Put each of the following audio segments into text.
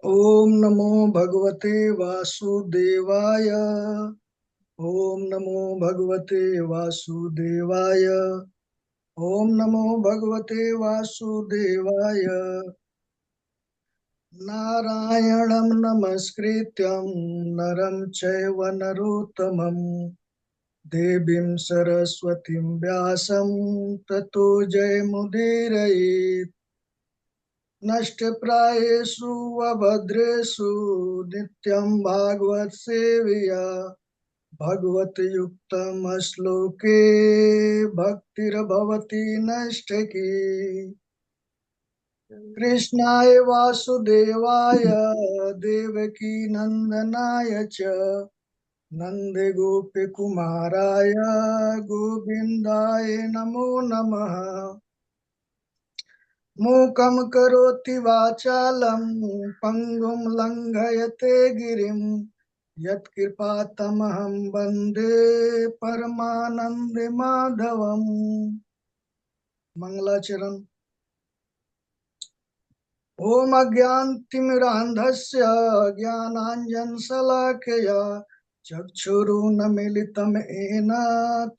ओम नमो भगवते वासुदेवाय। ओम नमो भगवते वासुदेवाय। ओम नमो भगवते वासुदेवाय। नारायणं नमस्कृत्यं नरं चैव नरोत्तमं देवीं सरस्वतीं व्यासं ततो जयमुदीरयेत्। नष्टप्रायेषु वभद्रेषु नित्यं भागवत सेवया भगवत युक्तम श्लोके भक्तिर्भवति नष्टकी। कृष्णाय वासुदेवाय देवकी नंदनाय च नन्दगोपकुमाराय गोविन्दाय नमो नमः। मूकं करोति वाचालं पङ्गुं लङ्घयते गिरिं यत्कृपातमहं वन्दे परमानन्दमाधवम्। मंगलाचरण। ॐ अज्ञानतिमिरान्धस्य ज्ञानाञ्जनशलाकया चक्षुरुन्मीलितं येन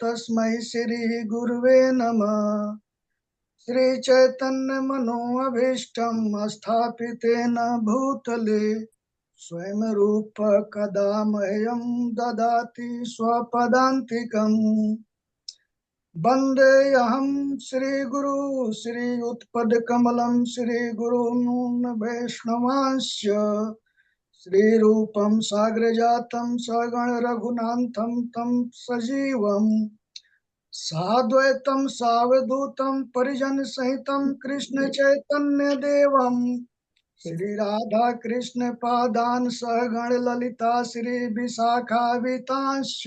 तस्मै श्रीगुरुवे नमः। श्रीचैतन्यमनोभीष्टं स्थापितेन भूतले स्वयं रूप कदा मह्यं ददाति स्वपदान्तिकम्। वन्देऽहं श्रीगुरु श्रीयुतपदकमलं श्रीगुरून् वैष्णवांश्च श्रीरूपं साग्रजातं सगण रघुनाथं तं सजीवम् साद्वैतं सावधूतं परिजनसहितं कृष्ण चैतन्य देवं श्रीराधा कृष्ण पादान् सहगण ललिता श्री विशाखावितांश्च।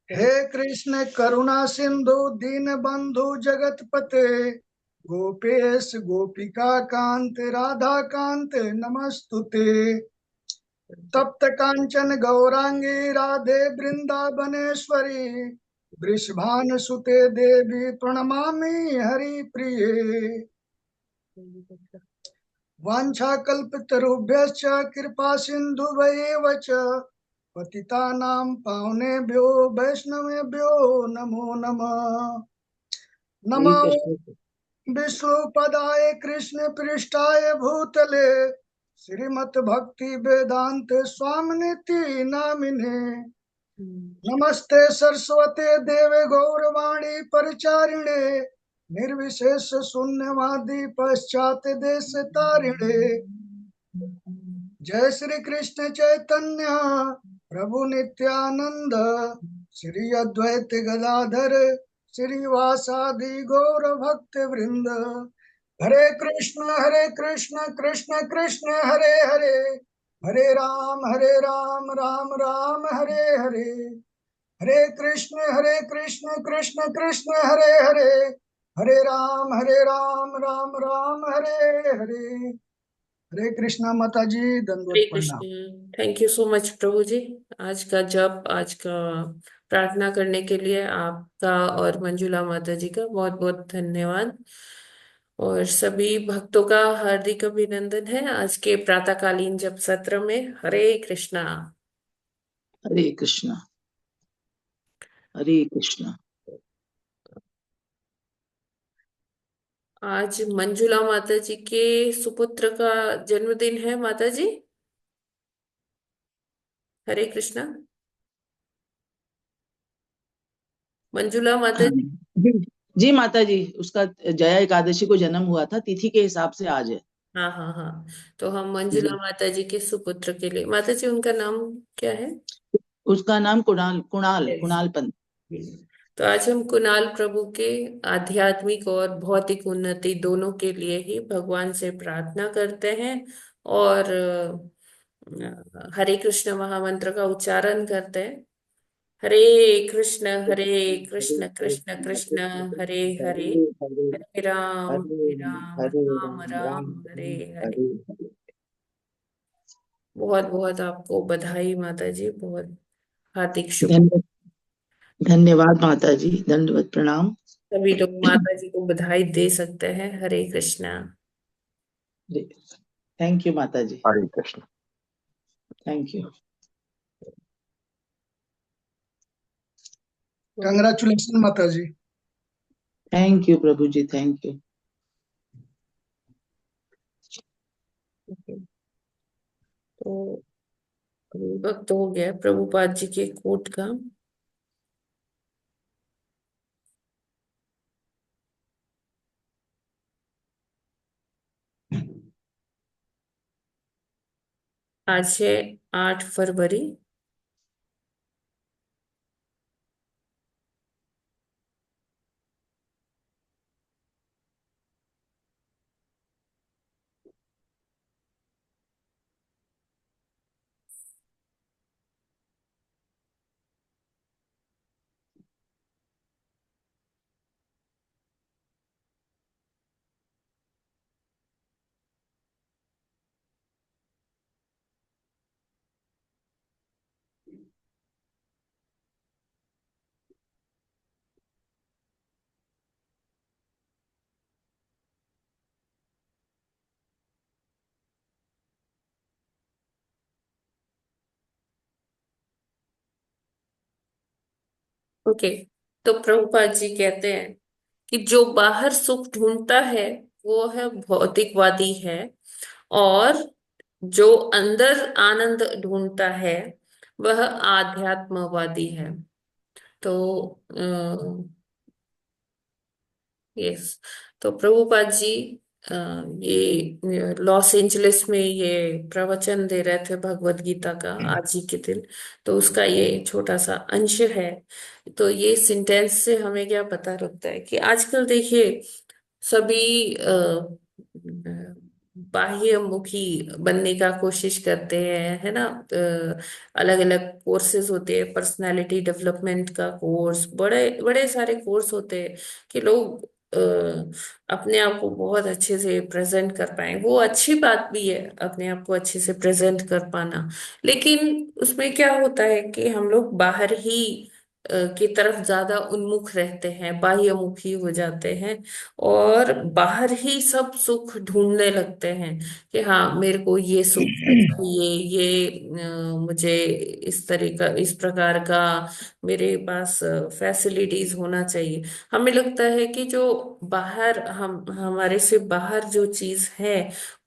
हे कृष्ण करुणा सिंधु दीनबंधु जगतपते गोपेश गोपिका कांत राधा कांत नमस्तुते। तप्त कांचन गौरांगी राधे वृंदावनेश्वरी वृषभानुसुते देवी प्रणमामि हरिप्रिये। वाञ्छाकल्पतरुभ्यश्च कृपा सिन्धुभ्येव च पतितानां पावनेभ्यो वैष्णवेभ्यो नमो नमः। नमो विष्णुपदाय कृष्ण पृष्ठाय भूतले श्रीमद्भक्ति वेदांत स्वामिनिति नामिने। नमस्ते सरस्वते देवे गौरवाणी परिचारिणे निर्विशेष शून्यवादी पश्चात देश तारिणे। जय श्री कृष्ण चैतन्य प्रभु नित्यानंद श्री अद्वैत गदाधर श्रीवासादि गौर भक्त वृंद। हरे कृष्ण कृष्ण कृष्ण हरे हरे हरे राम राम राम हरे हरे। हरे कृष्ण कृष्ण कृष्ण हरे हरे हरे राम राम राम हरे हरे। हरे कृष्णा माता जी, हरे दंडवत प्रणाम। Krishna. Thank you so much प्रभु जी। आज का जप, आज का प्रार्थना करने के लिए आपका और मंजुला माता जी का बहुत बहुत धन्यवाद। और सभी भक्तों का हार्दिक अभिनंदन है आज के प्रातःकालीन जप सत्र में। हरे कृष्णा। हरे कृष्णा हरे कृष्णा। आज मंजुला माता जी के सुपुत्र का जन्मदिन है माता जी। हरे कृष्णा। मंजुला माता हाँ जी। जी जी माता जी, उसका जया एकादशी को जन्म हुआ था, तिथि के हिसाब से आज है। हाँ हाँ हाँ। तो हम जी, मंजुला माता जी के सुपुत्र के लिए, माता जी उनका नाम क्या है? उसका नाम कुणाल कुणाल Yes. कुणाल पंत। तो आज हम कुणाल प्रभु के आध्यात्मिक और भौतिक उन्नति दोनों के लिए ही भगवान से प्रार्थना करते हैं। और हरे कृष्ण महामंत्र का उच्चारण करते हैं। हरे कृष्ण कृष्ण कृष्ण हरे हरे, हरे राम हरे राम राम राम राम हरे राम हरे। हरे हरे। बहुत बहुत आपको बधाई माता जी, बहुत हार्दिक शुभ। धन्यवाद धन्यवाद माता जी, दंडवत प्रणाम। सभी लोग माता जी को बधाई दे सकते हैं। हरे कृष्णा। हरे थैंक यू माता जी, Hare Krishna. Thank you. Congratulation माता जी। थैंक यू प्रभु जी, थैंक यू। तो अभी वक्त हो गया प्रभुपाद जी के कोट का। आज है 8 फरवरी। ओके। तो प्रभुपाद जी कहते हैं कि जो बाहर सुख ढूंढता है वो है भौतिकवादी है, और जो अंदर आनंद ढूंढता है वह आध्यात्मवादी है। तो यस, तो प्रभुपाद जी अ, ये लॉस एंजलिस में ये प्रवचन दे रहे थे भगवत गीता का आज ही के दिन। तो उसका ये छोटा सा अंश है। तो ये सेंटेंस से हमें क्या पता लगता है कि आजकल देखिए सभी बाह्यमुखी बनने का कोशिश करते हैं, है ना। अलग अलग कोर्सेज होते हैं, पर्सनालिटी डेवलपमेंट का कोर्स, बड़े बड़े सारे कोर्स होते हैं कि लोग अपने आप को बहुत अच्छे से प्रेजेंट कर पाए। वो अच्छी बात भी है अपने आप को अच्छे से प्रेजेंट कर पाना, लेकिन उसमें क्या होता है कि हम लोग बाहर ही की तरफ ज्यादा उन्मुख रहते हैं, बाह्यमुखी हो जाते हैं, और बाहर ही सब सुख ढूंढने लगते हैं कि हाँ मेरे को ये सुख चाहिए, ये मुझे इस तरीका इस प्रकार का मेरे पास फैसिलिटीज होना चाहिए। हमें लगता है कि जो बाहर हम हमारे से बाहर जो चीज है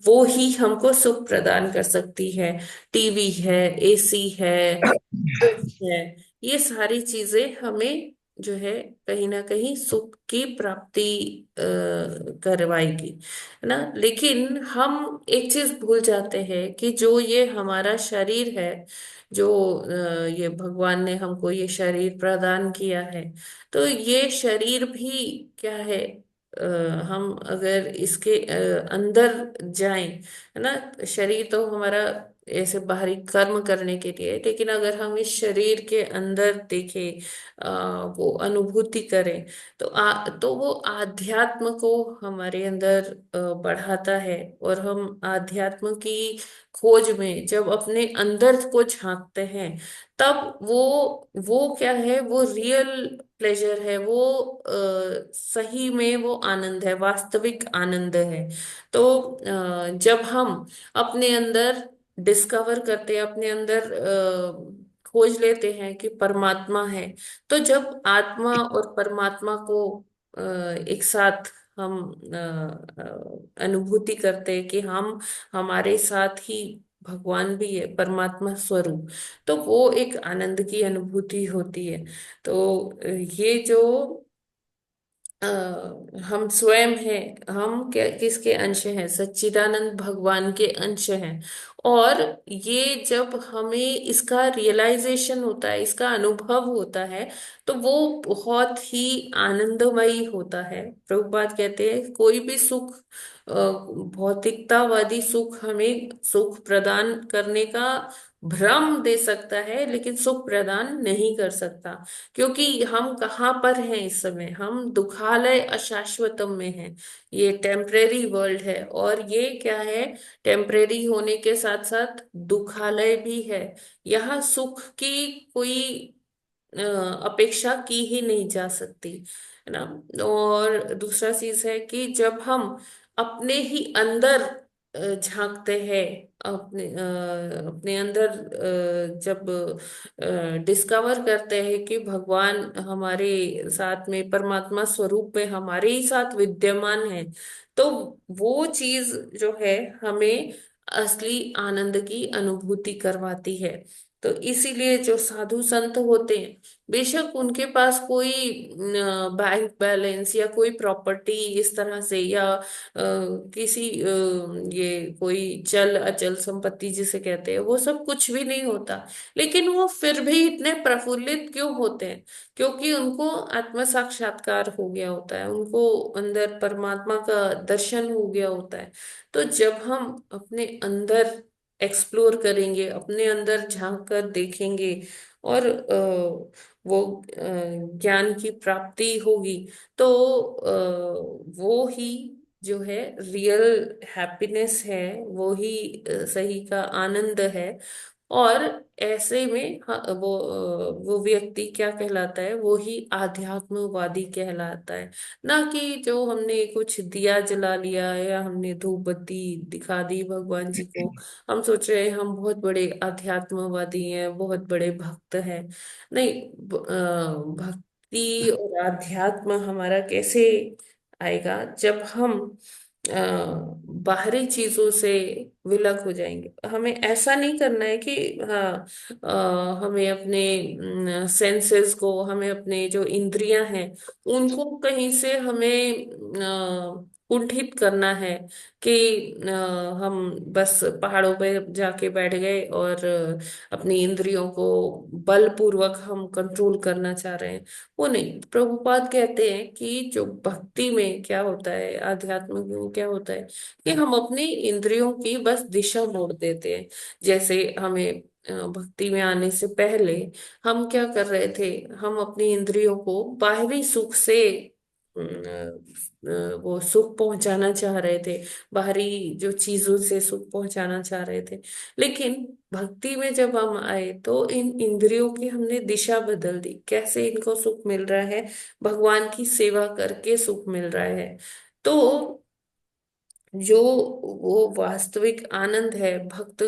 वो ही हमको सुख प्रदान कर सकती है। टीवी है, एसी है, फ्रिज है, ये सारी चीजें हमें जो है कहीं ना कहीं सुख की प्राप्ति करवाएगी, है ना। लेकिन हम एक चीज भूल जाते हैं कि जो ये हमारा शरीर है, जो ये भगवान ने हमको ये शरीर प्रदान किया है, तो ये शरीर भी क्या है, अ, हम अगर इसके अंदर जाएं, है ना। शरीर तो हमारा ऐसे बाहरी कर्म करने के लिए है, लेकिन अगर हम इस शरीर के अंदर देखें, वो अनुभूति करें, तो वो आध्यात्म को हमारे अंदर बढ़ाता है। और हम आध्यात्म की खोज में जब अपने अंदर को झांकते हैं, तब वो क्या है, वो रियल प्लेजर है, वो सही में वो आनंद है, वास्तविक आनंद है। तो जब हम अपने अंदर डिस्कवर करते हैं, अपने अंदर खोज लेते हैं कि परमात्मा है, तो जब आत्मा और परमात्मा को एक साथ हम अनुभूति करते हैं कि हम हमारे साथ ही भगवान भी है, परमात्मा स्वरूप, तो वो एक आनंद की अनुभूति होती है। तो ये जो अ, हम स्वयं हैं, हम क्या किसके अंश हैं, सच्चिदानंद भगवान के अंश हैं। और ये जब हमें इसका रियलाइजेशन होता है, इसका अनुभव होता है, तो वो बहुत ही आनंदमयी होता है। प्रभुपाद कहते हैं कोई भी सुख, भौतिकतावादी सुख हमें सुख प्रदान करने का भ्रम दे सकता है, लेकिन सुख प्रदान नहीं कर सकता। क्योंकि हम कहाँ पर हैं इस समय, हम दुखालय अशाश्वतम में हैं। ये टेम्परेरी वर्ल्ड है, और ये क्या है, टेम्परेरी होने के साथ साथ दुखालय भी है। यहाँ सुख की कोई अ, अपेक्षा की ही नहीं जा सकती, है ना। और दूसरा चीज है कि जब हम अपने ही अंदर झांकते हैं अपने अंदर, जब डिस्कवर करते हैं कि भगवान हमारे साथ में, परमात्मा स्वरूप में हमारे ही साथ विद्यमान है, तो वो चीज जो है हमें असली आनंद की अनुभूति करवाती है। तो इसीलिए जो साधु संत होते हैं, बेशक उनके पास कोई बैंक बैलेंस या कोई प्रॉपर्टी इस तरह से, या किसी ये कोई चल अचल संपत्ति जिसे कहते हैं, वो सब कुछ भी नहीं होता, लेकिन वो फिर भी इतने प्रफुल्लित क्यों होते हैं? क्योंकि उनको आत्म साक्षात्कार हो गया होता है, उनको अंदर परमात्मा का दर्शन हो गया होता है। तो जब हम अपने अंदर एक्सप्लोर करेंगे, अपने अंदर झांक कर देखेंगे, और वो ज्ञान की प्राप्ति होगी, तो वो ही जो है रियल हैप्पीनेस है, वो ही सही का आनंद है। और ऐसे में वो व्यक्ति क्या कहलाता है? वो ही आध्यात्मवादी कहलाता है। ना कि जो हमने कुछ दिया जला लिया या हमने धूप बत्ती दिखा दी भगवान जी को, हम सोच रहे हैं हम बहुत बड़े आध्यात्मवादी हैं, बहुत बड़े भक्त हैं। नहीं, भक्ति और आध्यात्म हमारा कैसे आएगा? जब हम अ, बाहरी चीजों से विलग हो जाएंगे। हमें ऐसा नहीं करना है कि हाँ, हमें अपने सेंसेस को, हमें अपने जो इंद्रियां हैं उनको कहीं से हमें कुंठित करना है कि हम बस पहाड़ों पे जाके बैठ गए और अपनी इंद्रियों को बलपूर्वक हम कंट्रोल करना चाह रहे हैं। वो नहीं, प्रभुपाद कहते हैं कि जो भक्ति में क्या होता है, आध्यात्म में क्या होता है, कि हम अपनी इंद्रियों की बस दिशा मोड़ देते हैं। जैसे हमें भक्ति में आने से पहले हम क्या कर रहे थे? हम अपनी इंद्रियों को बाहरी सुख से वो सुख पहुंचाना चाह रहे थे, बाहरी जो चीजों से सुख पहुंचाना चाह रहे थे। लेकिन भक्ति में जब हम आए तो इन इंद्रियों की हमने दिशा बदल दी। कैसे इनको सुख मिल रहा है? भगवान की सेवा करके सुख मिल रहा है। तो जो वो वास्तविक आनंद है, भक्त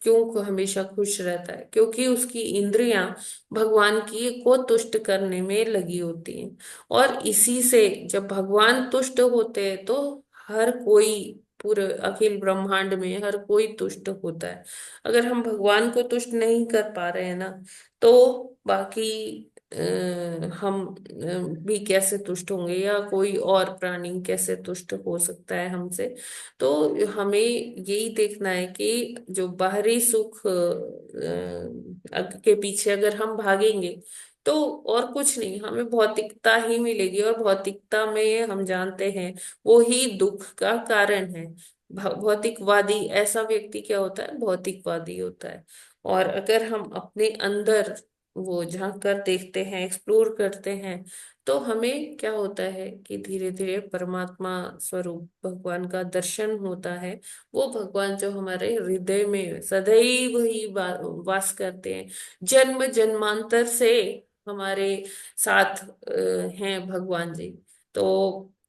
क्यों हमेशा खुश रहता है? क्योंकि उसकी इंद्रियां भगवान की को तुष्ट करने में लगी होती हैं। और इसी से जब भगवान तुष्ट होते हैं तो हर कोई, पूरे अखिल ब्रह्मांड में हर कोई तुष्ट होता है। अगर हम भगवान को तुष्ट नहीं कर पा रहे हैं ना, तो बाकी हम भी कैसे तुष्ट होंगे, या कोई और प्राणी कैसे तुष्ट हो सकता है हमसे? तो हमें यही देखना है कि जो बाहरी सुख के पीछे अगर हम भागेंगे, तो और कुछ नहीं, हमें भौतिकता ही मिलेगी, और भौतिकता में हम जानते हैं वो ही दुख का कारण है। भौतिकवादी ऐसा व्यक्ति क्या होता है? भौतिकवादी होता है। और अगर हम अपने अंदर वो झांक कर देखते हैं, एक्सप्लोर करते हैं, तो हमें क्या होता है कि धीरे धीरे परमात्मा स्वरूप भगवान का दर्शन होता है। वो भगवान जो हमारे हृदय में सदैव ही वास करते हैं, जन्म जन्मांतर से हमारे साथ हैं भगवान जी। तो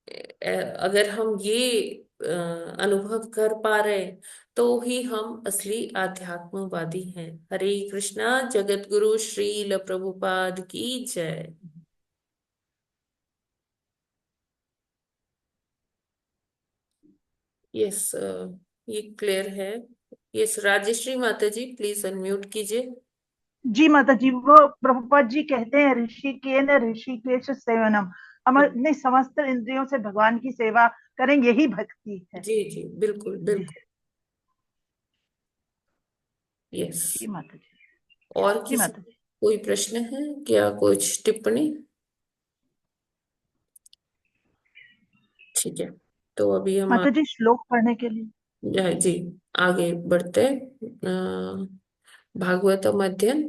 अगर हम ये अनुभव कर पा रहे हैं, तो ही हम असली आध्यात्मवादी हैं। हरे कृष्णा। जगत गुरु श्रील प्रभुपाद की जय। यस, ये क्लियर है। यस, राजश्री माता जी प्लीज अनम्यूट कीजिए। जी माता जी, वो प्रभुपाद जी कहते हैं ऋषिकेन ऋषिकेश सेवनम, हम अपने समस्त इंद्रियों से भगवान की सेवा करें, यही भक्ति है। जी जी, बिल्कुल जी बिल्कुल। यस। जी माता जी। और जी किसी माता जी। कोई प्रश्न है क्या, कुछ टिप्पणी? ठीक है, तो अभी हम माता जी श्लोक पढ़ने के लिए। जी आगे बढ़ते हैं। भागवतम अध्ययन।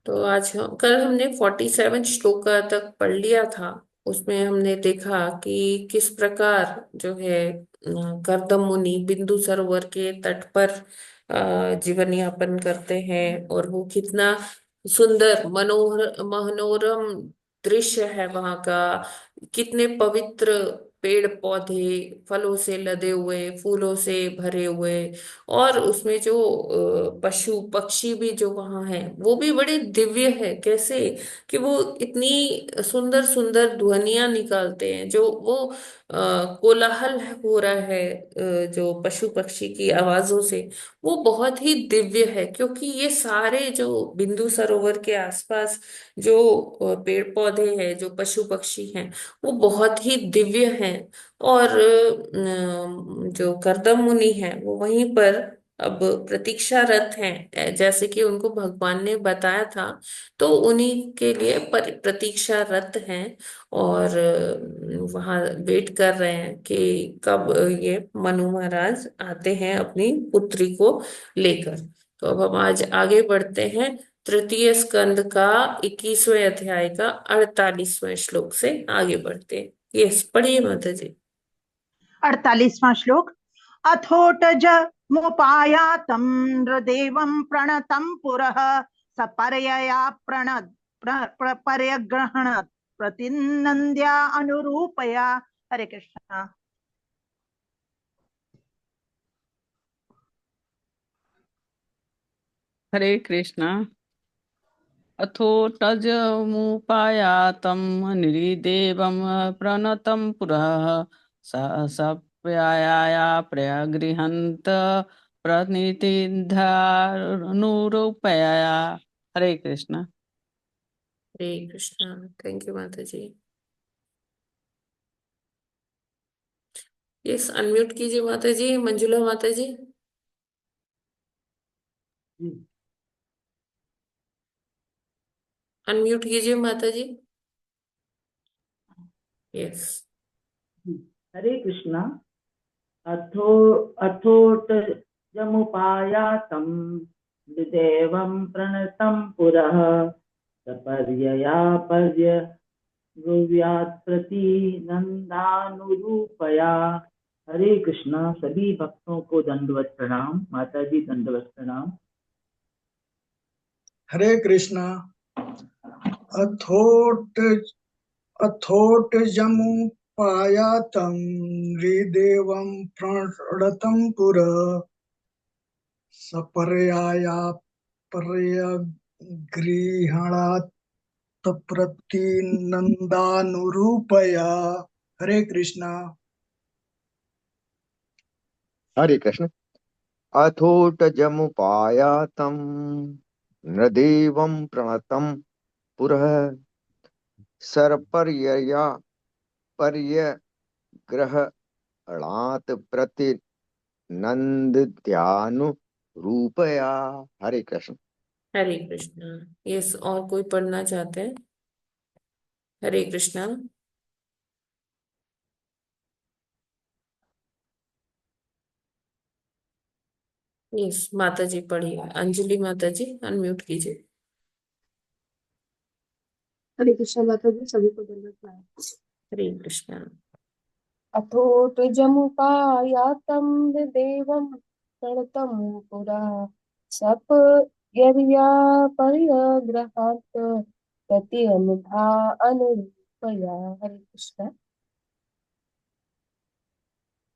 तो आज कल हमने 47 श्लोक तक पढ़ लिया था। उसमें हमने देखा कि किस प्रकार जो है कर्दम मुनि बिंदु सरोवर के तट पर जीवन यापन करते हैं, और वो कितना सुंदर मनोहर मनोरम दृश्य है वहां का। कितने पवित्र पेड़ पौधे फलों से लदे हुए, फूलों से भरे हुए, और उसमें जो पशु पक्षी भी जो वहां है वो भी बड़े दिव्य है। कैसे कि वो इतनी सुंदर सुंदर ध्वनियां निकालते हैं, जो वो कोलाहल हो रहा है जो पशु पक्षी की आवाजों से, वो बहुत ही दिव्य है। क्योंकि ये सारे जो बिंदु सरोवर के आसपास जो पेड़ पौधे हैं, जो पशु पक्षी हैं, वो बहुत ही दिव्य हैं। और जो कर्दम मुनि है वो वहीं पर अब प्रतीक्षारत हैं, जैसे कि उनको भगवान ने बताया था, तो उन्हीं के लिए प्रतीक्षारत हैं। और वहां वेट कर रहे हैं कि कब ये मनु महाराज आते हैं अपनी पुत्री को लेकर। तो अब हम आज आगे बढ़ते हैं तृतीय स्कंद का 21वें अध्याय का 48वें श्लोक से आगे बढ़ते हैं। यस, पढ़िए माता जी। 48वां श्लोक। अथोटज मुपायातं नृदेवं प्रणतं पुरः सपर्यया पर्यग्रहण प्रतिनन्द्या अनुरूपया। हरे कृष्णा। हरे कृष्णा। अथोटजमुपायातं निरिदेवं प्रणतं पुरः सप्याया प्रगृहन्त प्रतिनिधिन्धानुरूपया। हरे कृष्णा। हरे कृष्णा। थैंक यू माता जी। यस, अनम्यूट कीजिए माता जी, मंजुला माता जी। अनम्यूट कीजिए माता जी। यस। हरे कृष्णा। अथो अथोटजमुपायातं देवं प्रणतं पुरः सपर्यया पर्यगृह्यात् प्रतिनन्दानुरूपया। हरे कृष्णा। सभी भक्तों को दंडवत प्रणाम। माता जी दंडवत प्रणाम। हरे कृष्णा। अथोट अथोटजमुपायातं हृदेवं प्रणतं पुरः सपर्याया पर्यगृह्णात् प्रतिनन्दानुरूपया। हरे कृष्णा। हरे कृष्ण। अथोटजमुपायातं नृदेवं प्रणतं पुरः सर्पर्यया पर्यग्रहणात् प्रतिनन्द्यानुरूपया। हरे कृष्ण। हरे कृष्णा। यस, और कोई पढ़ना चाहते हैं? हरे कृष्णा। यस माता जी, पढ़िए। अंजलि माता जी, अनम्यूट कीजिए। हरे कृष्ण माता जी, सभी को दंडवत प्रणाम। हरे कृष्णा। अथोटजमुपायातं देवं प्रणतं पुरा सपयर्या पर्यग्रहात् प्रत्यनुधा अनुरूपया। हरे कृष्ण।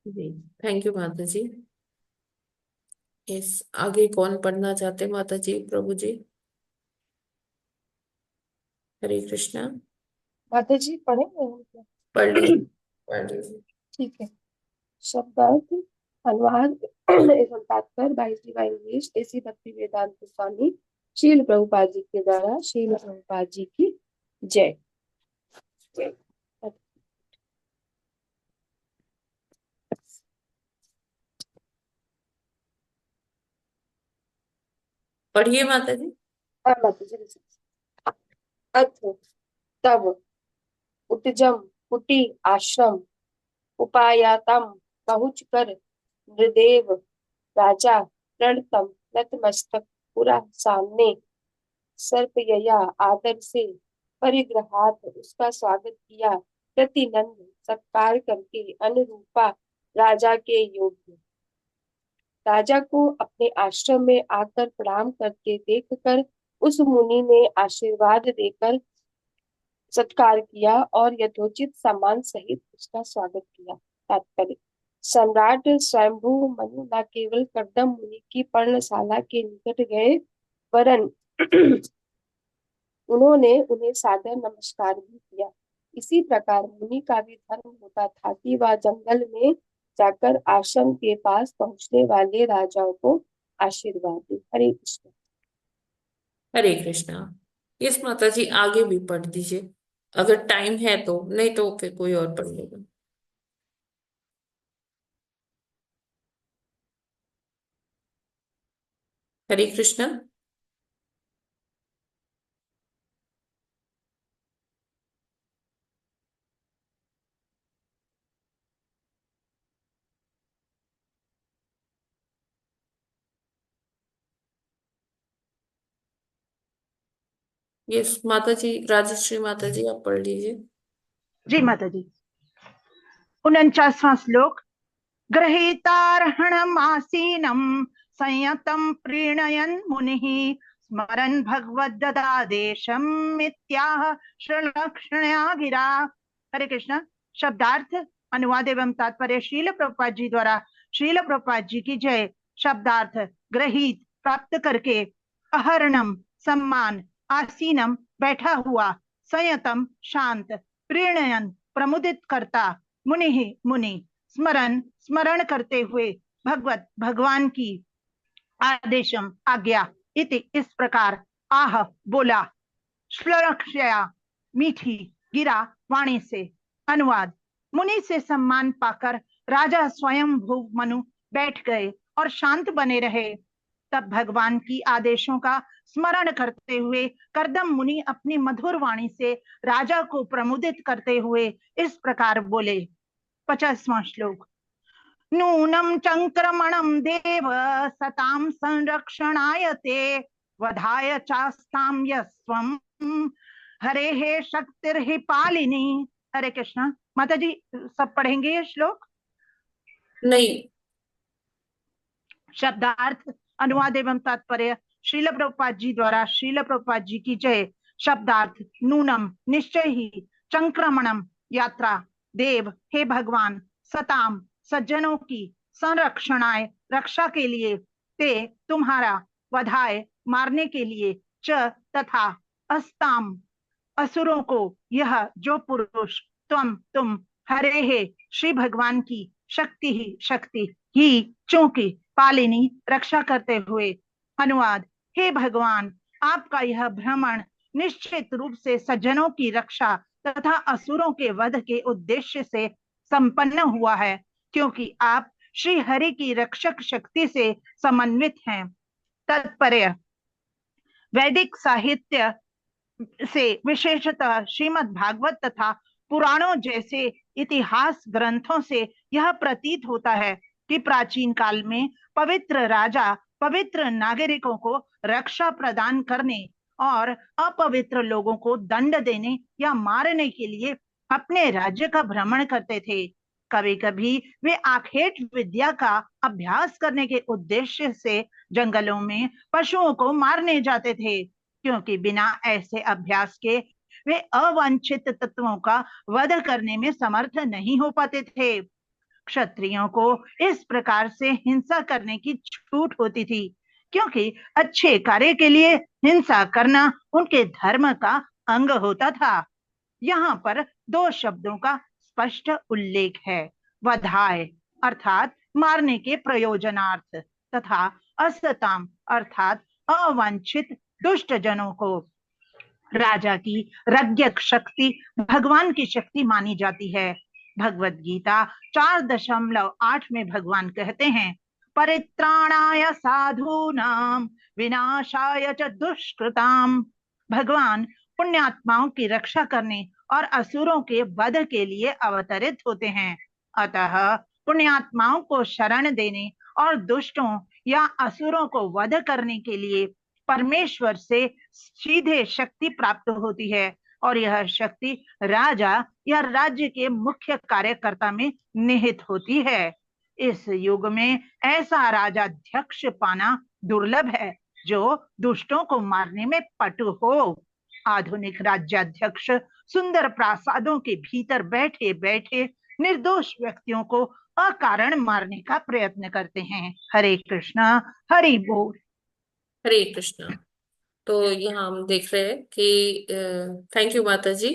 जी, थैंक यू माता जी। यस, आगे कौन पढ़ना चाहते हैं माता जी, प्रभु जी? हरे कृष्णा। माता जी पढ़ेंगे? पढ़ लीजिए, पढ़ लीजिए। ठीक है। शब्दार्थ, अनुवाद एवं तात्पर्य बाय डिवाइन इंग्लिश देसी भक्ति वेदांत स्वामी शील प्रभुपाद जी के द्वारा। शील प्रभुपाद जी की जय। पढ़िए माता जी। माता जी। अथ तब उत्तजम कुटी आश्रम उपायातम पहुँच कर नृदेव राजा प्रणतम नतमस्तक पूरा सामने सर्पयया आदर से परिग्रहात उसका स्वागत किया। प्रतिनंद सत्कार करके अनुरूपा राजा के योग्य। राजा को अपने आश्रम में आकर प्रणाम करके देखकर उस मुनि ने आशीर्वाद देकर सत्कार किया और यथोचित सम्मान सहित उसका स्वागत किया। तात्पर्य: सम्राट स्वयंभू मनु न केवल कर्दम मुनि की पर्णशाला के निकट गए, वरन उन्होंने उन्हें सादर नमस्कार भी किया। इसी प्रकार मुनि का भी धर्म होता था कि वह जंगल में जाकर आश्रम के पास पहुंचने वाले राजाओं को आशीर्वाद दे। हरे कृष्ण। हरे कृष्णा। यस माता जी, आगे भी पढ़ दीजिए अगर टाइम है तो, नहीं तो फिर कोई और पढ़ लेगा। हरे कृष्णा। यस माता जी, राजश्री माता जी आप पढ़ लीजिए। जी माता जी। 49वां श्लोक। गृहीतार्हणमासीनं संयतं प्रीणयन् मुनिः स्मरन् भगवद्गदादेशं मिथ्याह श्रलक्षणया गिरा। हरे कृष्ण। शब्दार्थ, अनुवाद एवं तात्पर्य शील प्रभुपाद जी द्वारा। शील प्रभुपाद जी की जय। शब्दार्थ: ग्रहित, प्राप्त करके, अहरणम सम्मान, आसीनम बैठा हुआ, संयतम शांत, प्रीणयन प्रमुदित करता, मुनि मुनि, स्मरण स्मरण करते हुए, भगवत भगवान की, आदेशम आज्ञा, इति इस प्रकार, आह बोला, श्लक्षया मीठी, गिरा वाणी से। अनुवाद: मुनि से सम्मान पाकर राजा स्वयं भू मनु बैठ गए और शांत बने रहे। तब भगवान की आदेशों का स्मरण करते हुए कर्दम मुनि अपनी मधुर वाणी से राजा को प्रमुदित करते हुए इस प्रकार बोले। 50वां श्लोक। नूनं चंक्रमणं देव सतां संरक्षणाय ते वधाय चास्तां यस्वं हरेः शक्तिर्हि पालिनी। हरे कृष्णा। माता जी सब पढ़ेंगे ये श्लोक? नहीं। शब्दार्थ, अनुवाद एवं तात्पर्य श्रील प्रभुपाद जी द्वारा। श्रील प्रभुपाद जी की जय। शब्दार्थ: नूनम निश्चय ही, चंक्रमणम यात्रा, देव हे भगवान, सताम सज्जनों की, संरक्षणाय रक्षा के लिए, ते तुम्हारा, वधाय मारने के लिए, च तथा, अस्ताम असुरों को, यह जो पुरुष, तुम, हरे हे श्री भगवान की, शक्ति ही शक्ति, ही चूंकि, पालिनी रक्षा करते हुए। अनुवाद: हे भगवान, आपका यह भ्रमण निश्चित रूप से सज्जनों की रक्षा तथा असुरों के वध के उद्देश्य से संपन्न हुआ है, क्योंकि आप श्री हरि की रक्षक शक्ति से समन्वित हैं। तात्पर्य: वैदिक साहित्य से, विशेषतः श्रीमद् भागवत तथा पुराणों जैसे इतिहास ग्रंथों से यह प्रतीत होता है कि प्राचीन काल में पवित्र राजा पवित्र नागरिकों को रक्षा प्रदान करने और अपवित्र लोगों को दंड देने या मारने के लिए अपने राज्य का भ्रमण करते थे। कभी कभी वे आखेट विद्या का अभ्यास करने के उद्देश्य से जंगलों में पशुओं को मारने जाते थे, क्योंकि बिना ऐसे अभ्यास के वे अवांछित तत्वों का वध करने में समर्थ नहीं हो पाते थे। क्षत्रियों को इस प्रकार से हिंसा करने की छूट होती थी, क्योंकि अच्छे कार्य के लिए हिंसा करना उनके धर्म का अंग होता था। यहाँ पर दो शब्दों का स्पष्ट उल्लेख है। वधाय अर्थात मारने के प्रयोजनार्थ, तथा असताम अर्थात अवांछित दुष्ट जनों को। राजा की रज्ञक शक्ति भगवान की शक्ति मानी जाती है। भगवत गीता 4.8 में भगवान कहते हैं, परित्राणाय साधूनां विनाशाय च दुष्कृताम। भगवान पुण्यात्माओं की रक्षा करने और असुरों के वध के लिए अवतरित होते हैं। अतः पुण्यात्माओं को शरण देने और दुष्टों या असुरों को वध करने के लिए परमेश्वर से सीधे शक्ति प्राप्त होती है, और यह शक्ति राजा या राज्य के मुख्य कार्यकर्ता में निहित होती है। इस युग में ऐसा राजाध्यक्ष पाना दुर्लभ है जो दुष्टों को मारने में पटु हो। आधुनिक राज्याध्यक्ष सुंदर प्रासादों के भीतर बैठे बैठे निर्दोष व्यक्तियों को अकारण मारने का प्रयत्न करते हैं। हरे कृष्णा, हरि बोल। हरे कृष्णा। तो यहाँ हम देख रहे हैं कि थैंक यू माता जी।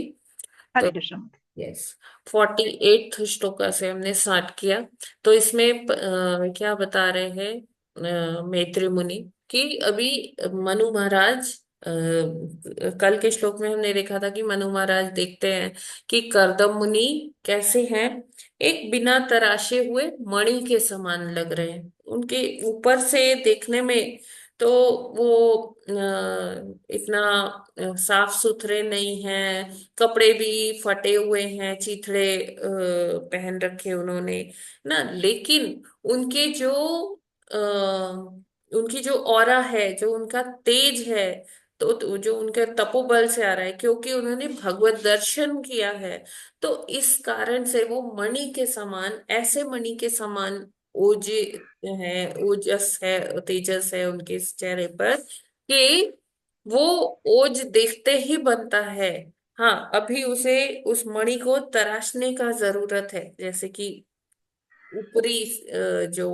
हरे तो कृष्ण। यस, 48th श्लोका से हमने स्टार्ट किया। तो इसमें क्या बता रहे हैं मैत्री मुनि कि अभी मनु महाराज, कल के श्लोक में हमने देखा था कि मनु महाराज देखते हैं कि कर्दम मुनि कैसे हैं, एक बिना तराशे हुए मणि के समान लग रहे हैं उनके ऊपर से देखने में। तो वो इतना साफ सुथरे नहीं हैं, कपड़े भी फटे हुए हैं, चिथड़े पहन रखे उन्होंने ना, लेकिन उनके जो उनकी जो ऑरा है, जो उनका तेज है, तो जो उनके तपोबल से आ रहा है, क्योंकि उन्होंने भगवत दर्शन किया है। तो इस कारण से वो मणि के समान, ऐसे मणि के समान ओज है, ओजस है, तेजस है उनके इस चेहरे पर कि वो ओज देखते ही बनता है। हाँ, अभी उसे उस मणि को तराशने का जरूरत है, जैसे कि ऊपरी जो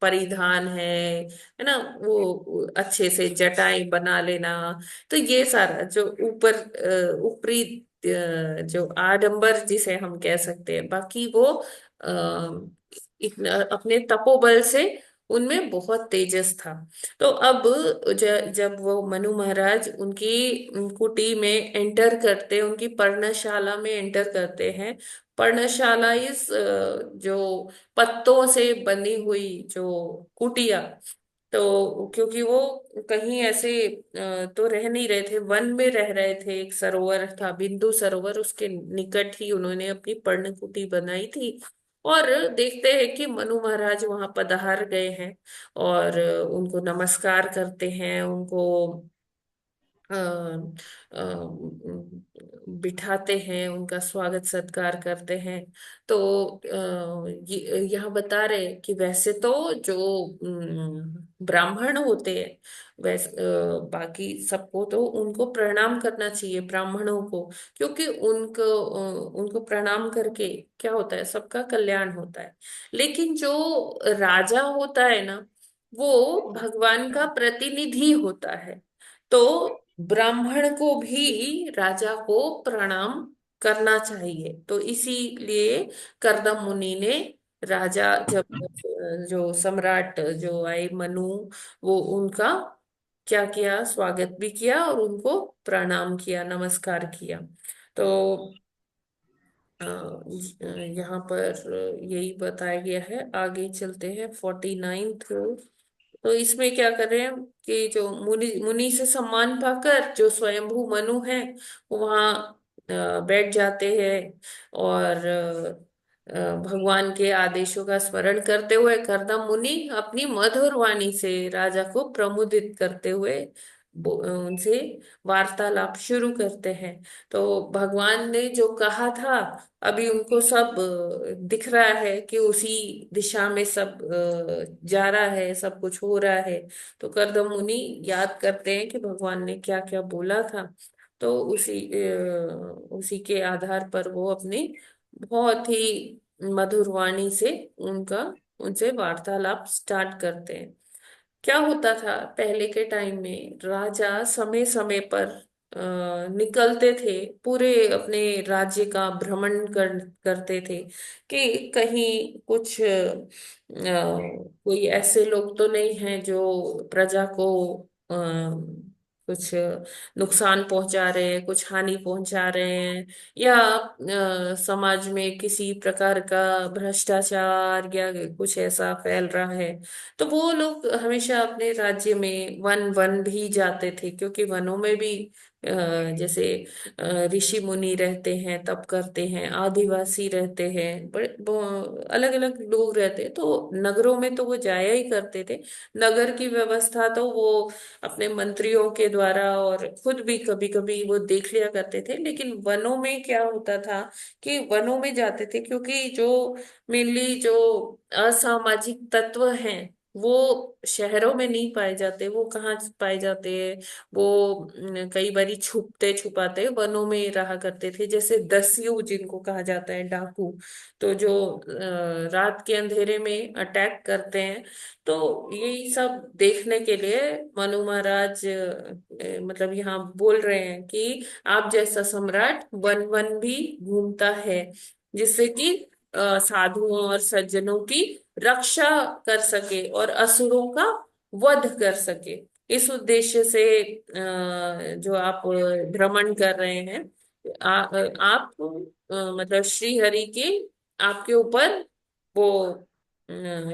परिधान है ना, वो अच्छे से जटाएं बना लेना। तो ये सारा जो ऊपर ऊपरी जो आडंबर जिसे हम कह सकते हैं, बाकी वो इतना अपने तपोबल से उनमें बहुत तेजस था। तो अब जब वो मनु महाराज उनकी कुटी में एंटर करते, उनकी पर्णशाला में एंटर करते हैं। पर्णशाला इस जो पत्तों से बनी हुई जो कुटिया, तो क्योंकि वो कहीं ऐसे तो रह नहीं रहे थे, वन में रह रहे थे। एक सरोवर था, बिंदु सरोवर, उसके निकट ही उन्होंने अपनी पर्णकुटी बनाई थी। और देखते हैं कि मनु महाराज वहां पधार गए हैं और उनको नमस्कार करते हैं, उनको अ, अ, बिठाते हैं, उनका स्वागत सत्कार करते हैं। तो यहाँ बता रहे हैं कि वैसे तो जो ब्राह्मण होते हैं, वैसे बाकी सबको तो उनको प्रणाम करना चाहिए, ब्राह्मणों को, क्योंकि उनको प्रणाम करके क्या होता है, सबका कल्याण होता है। लेकिन जो राजा होता है ना, वो भगवान का प्रतिनिधि होता है। तो ब्राह्मण को भी राजा को प्रणाम करना चाहिए। तो इसीलिए कर्दम मुनि ने राजा, जब जो सम्राट जो आए मनु, वो उनका क्या किया, स्वागत भी किया और उनको प्रणाम किया, नमस्कार किया। तो यहाँ पर यही बताया गया है। आगे चलते हैं 49th। तो इसमें क्या कर रहे हैं कि जो मुनि मुनि से सम्मान पाकर जो स्वयंभू मनु है, वो वहाँ बैठ जाते हैं और भगवान के आदेशों का स्मरण करते हुए कर्दम मुनि अपनी मधुर वाणी से राजा को प्रमुदित करते हुए उनसे वार्तालाप शुरू करते हैं। तो भगवान ने जो कहा था, अभी उनको सब दिख रहा है कि उसी दिशा में सब जा रहा है, सब कुछ हो रहा है। तो कर्दम मुनि याद करते हैं कि भगवान ने क्या क्या बोला था। तो उसी के आधार पर वो अपनी बहुत ही मधुर वाणी से उनका उनसे वार्तालाप स्टार्ट करते हैं। क्या होता था पहले के टाइम में, राजा समय समय पर निकलते थे, पूरे अपने राज्य का भ्रमण करते थे कि कहीं कुछ कोई ऐसे लोग तो नहीं हैं जो प्रजा को कुछ नुकसान पहुंचा रहे हैं, कुछ हानि पहुंचा रहे हैं, या समाज में किसी प्रकार का भ्रष्टाचार या कुछ ऐसा फैल रहा है। तो वो लोग हमेशा अपने राज्य में वन वन भी जाते थे, क्योंकि वनों में भी जैसे ऋषि मुनि रहते हैं, तप करते हैं, आदिवासी रहते हैं, बड़े अलग अलग लोग रहते हैं। तो नगरों में तो वो जाया ही करते थे। नगर की व्यवस्था तो वो अपने मंत्रियों के द्वारा और खुद भी कभी कभी वो देख लिया करते थे। लेकिन वनों में क्या होता था कि वनों में जाते थे, क्योंकि जो मेनली जो असामाजिक तत्व हैं वो शहरों में नहीं पाए जाते। वो कहाँ पाए जाते हैं? वो कई बारी छुपते छुपाते वनों में रहा करते थे, जैसे दस्यु जिनको कहा जाता है, डाकू। तो जो रात के अंधेरे में अटैक करते हैं। तो यही सब देखने के लिए मनु महाराज मतलब यहाँ बोल रहे हैं कि आप जैसा सम्राट वन वन भी घूमता है, जिससे कि साधुओं और सज्जनों की रक्षा कर सके और असुरों का वध कर सके। इस उद्देश्य से जो आप भ्रमण कर रहे हैं, आप मतलब श्री हरि की आपके ऊपर वो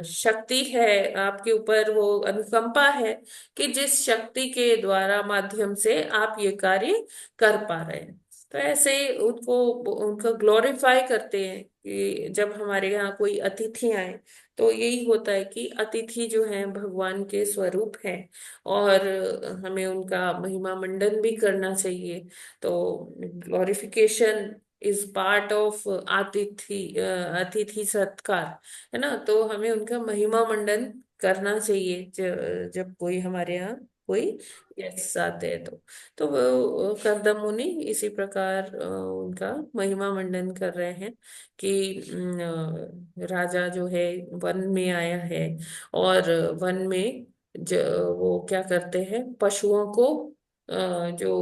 शक्ति है, आपके ऊपर वो अनुकंपा है कि जिस शक्ति के द्वारा माध्यम से आप ये कार्य कर पा रहे हैं। तो ऐसे उनको उनका ग्लोरीफाई करते हैं कि जब हमारे यहाँ कोई अतिथि आए, तो यही होता है कि अतिथि जो है भगवान के स्वरूप है, और हमें उनका महिमा मंडन भी करना चाहिए। तो ग्लोरिफिकेशन इज पार्ट ऑफ अतिथि सत्कार, है ना। तो हमें उनका महिमा मंडन करना चाहिए जब कोई हमारे यहाँ कोई गेस्ट आते हैं। तो वो कर्दम मुनि इसी प्रकार उनका महिमा मंडन कर रहे हैं कि राजा जो है वन में आया है, और वन में वो क्या करते हैं, पशुओं को जो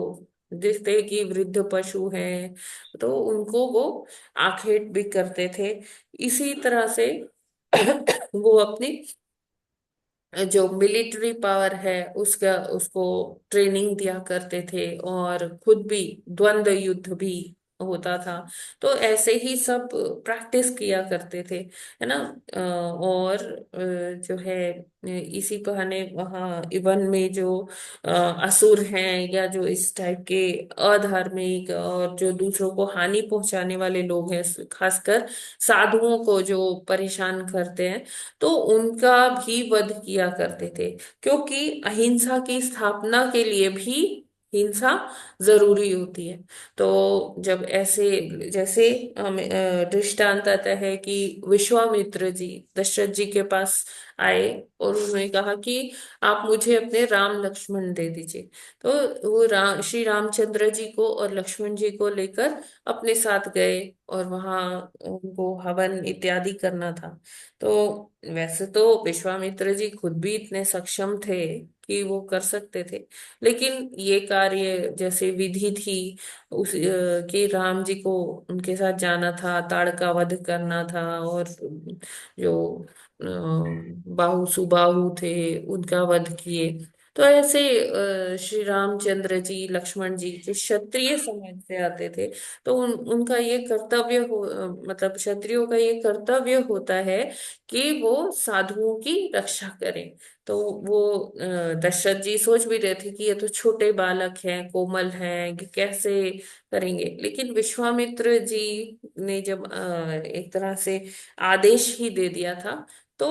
देखते हैं कि वृद्ध पशु हैं, तो उनको वो आखेट भी करते थे। इसी तरह से वो अपनी जो मिलिट्री पावर है उसका उसको ट्रेनिंग दिया करते थे, और खुद भी द्वंद्व युद्ध भी होता था। तो ऐसे ही सब प्रैक्टिस किया करते थे, है ना। और जो है इसी बहाने वहाँ इवन में जो असुर हैं, या जो इस टाइप के अधार्मिक और जो दूसरों को हानि पहुंचाने वाले लोग हैं, खासकर साधुओं को जो परेशान करते हैं, तो उनका भी वध किया करते थे। क्योंकि अहिंसा की स्थापना के लिए भी हिंसा जरूरी होती है। तो जब ऐसे, जैसे हमें दृष्टांत आता है कि विश्वामित्र जी दशरथ जी के पास आए, और उन्होंने कहा कि आप मुझे अपने राम लक्ष्मण दे दीजिए। तो वो श्री रामचंद्र जी को और लक्ष्मण जी को लेकर अपने साथ गए, और वहां उनको हवन इत्यादि करना था। तो वैसे तो विश्वामित्र जी खुद भी इतने सक्षम थे कि वो कर सकते थे, लेकिन ये कार्य जैसे विधि थी कि राम जी को उनके साथ जाना था, ताड़का वध करना था, और जो बाहु सुबाहु थे उनका वध किए। तो ऐसे श्री रामचंद्र जी लक्ष्मण जी जो क्षत्रिय समाज से आते थे, तो उनका ये कर्तव्य मतलब क्षत्रियों का ये कर्तव्य होता है कि वो साधुओं की रक्षा करें। तो वो दशरथ जी सोच भी रहे थे कि ये तो छोटे बालक हैं, कोमल हैं, कि कैसे करेंगे। लेकिन विश्वामित्र जी ने जब एक तरह से आदेश ही दे दिया था, तो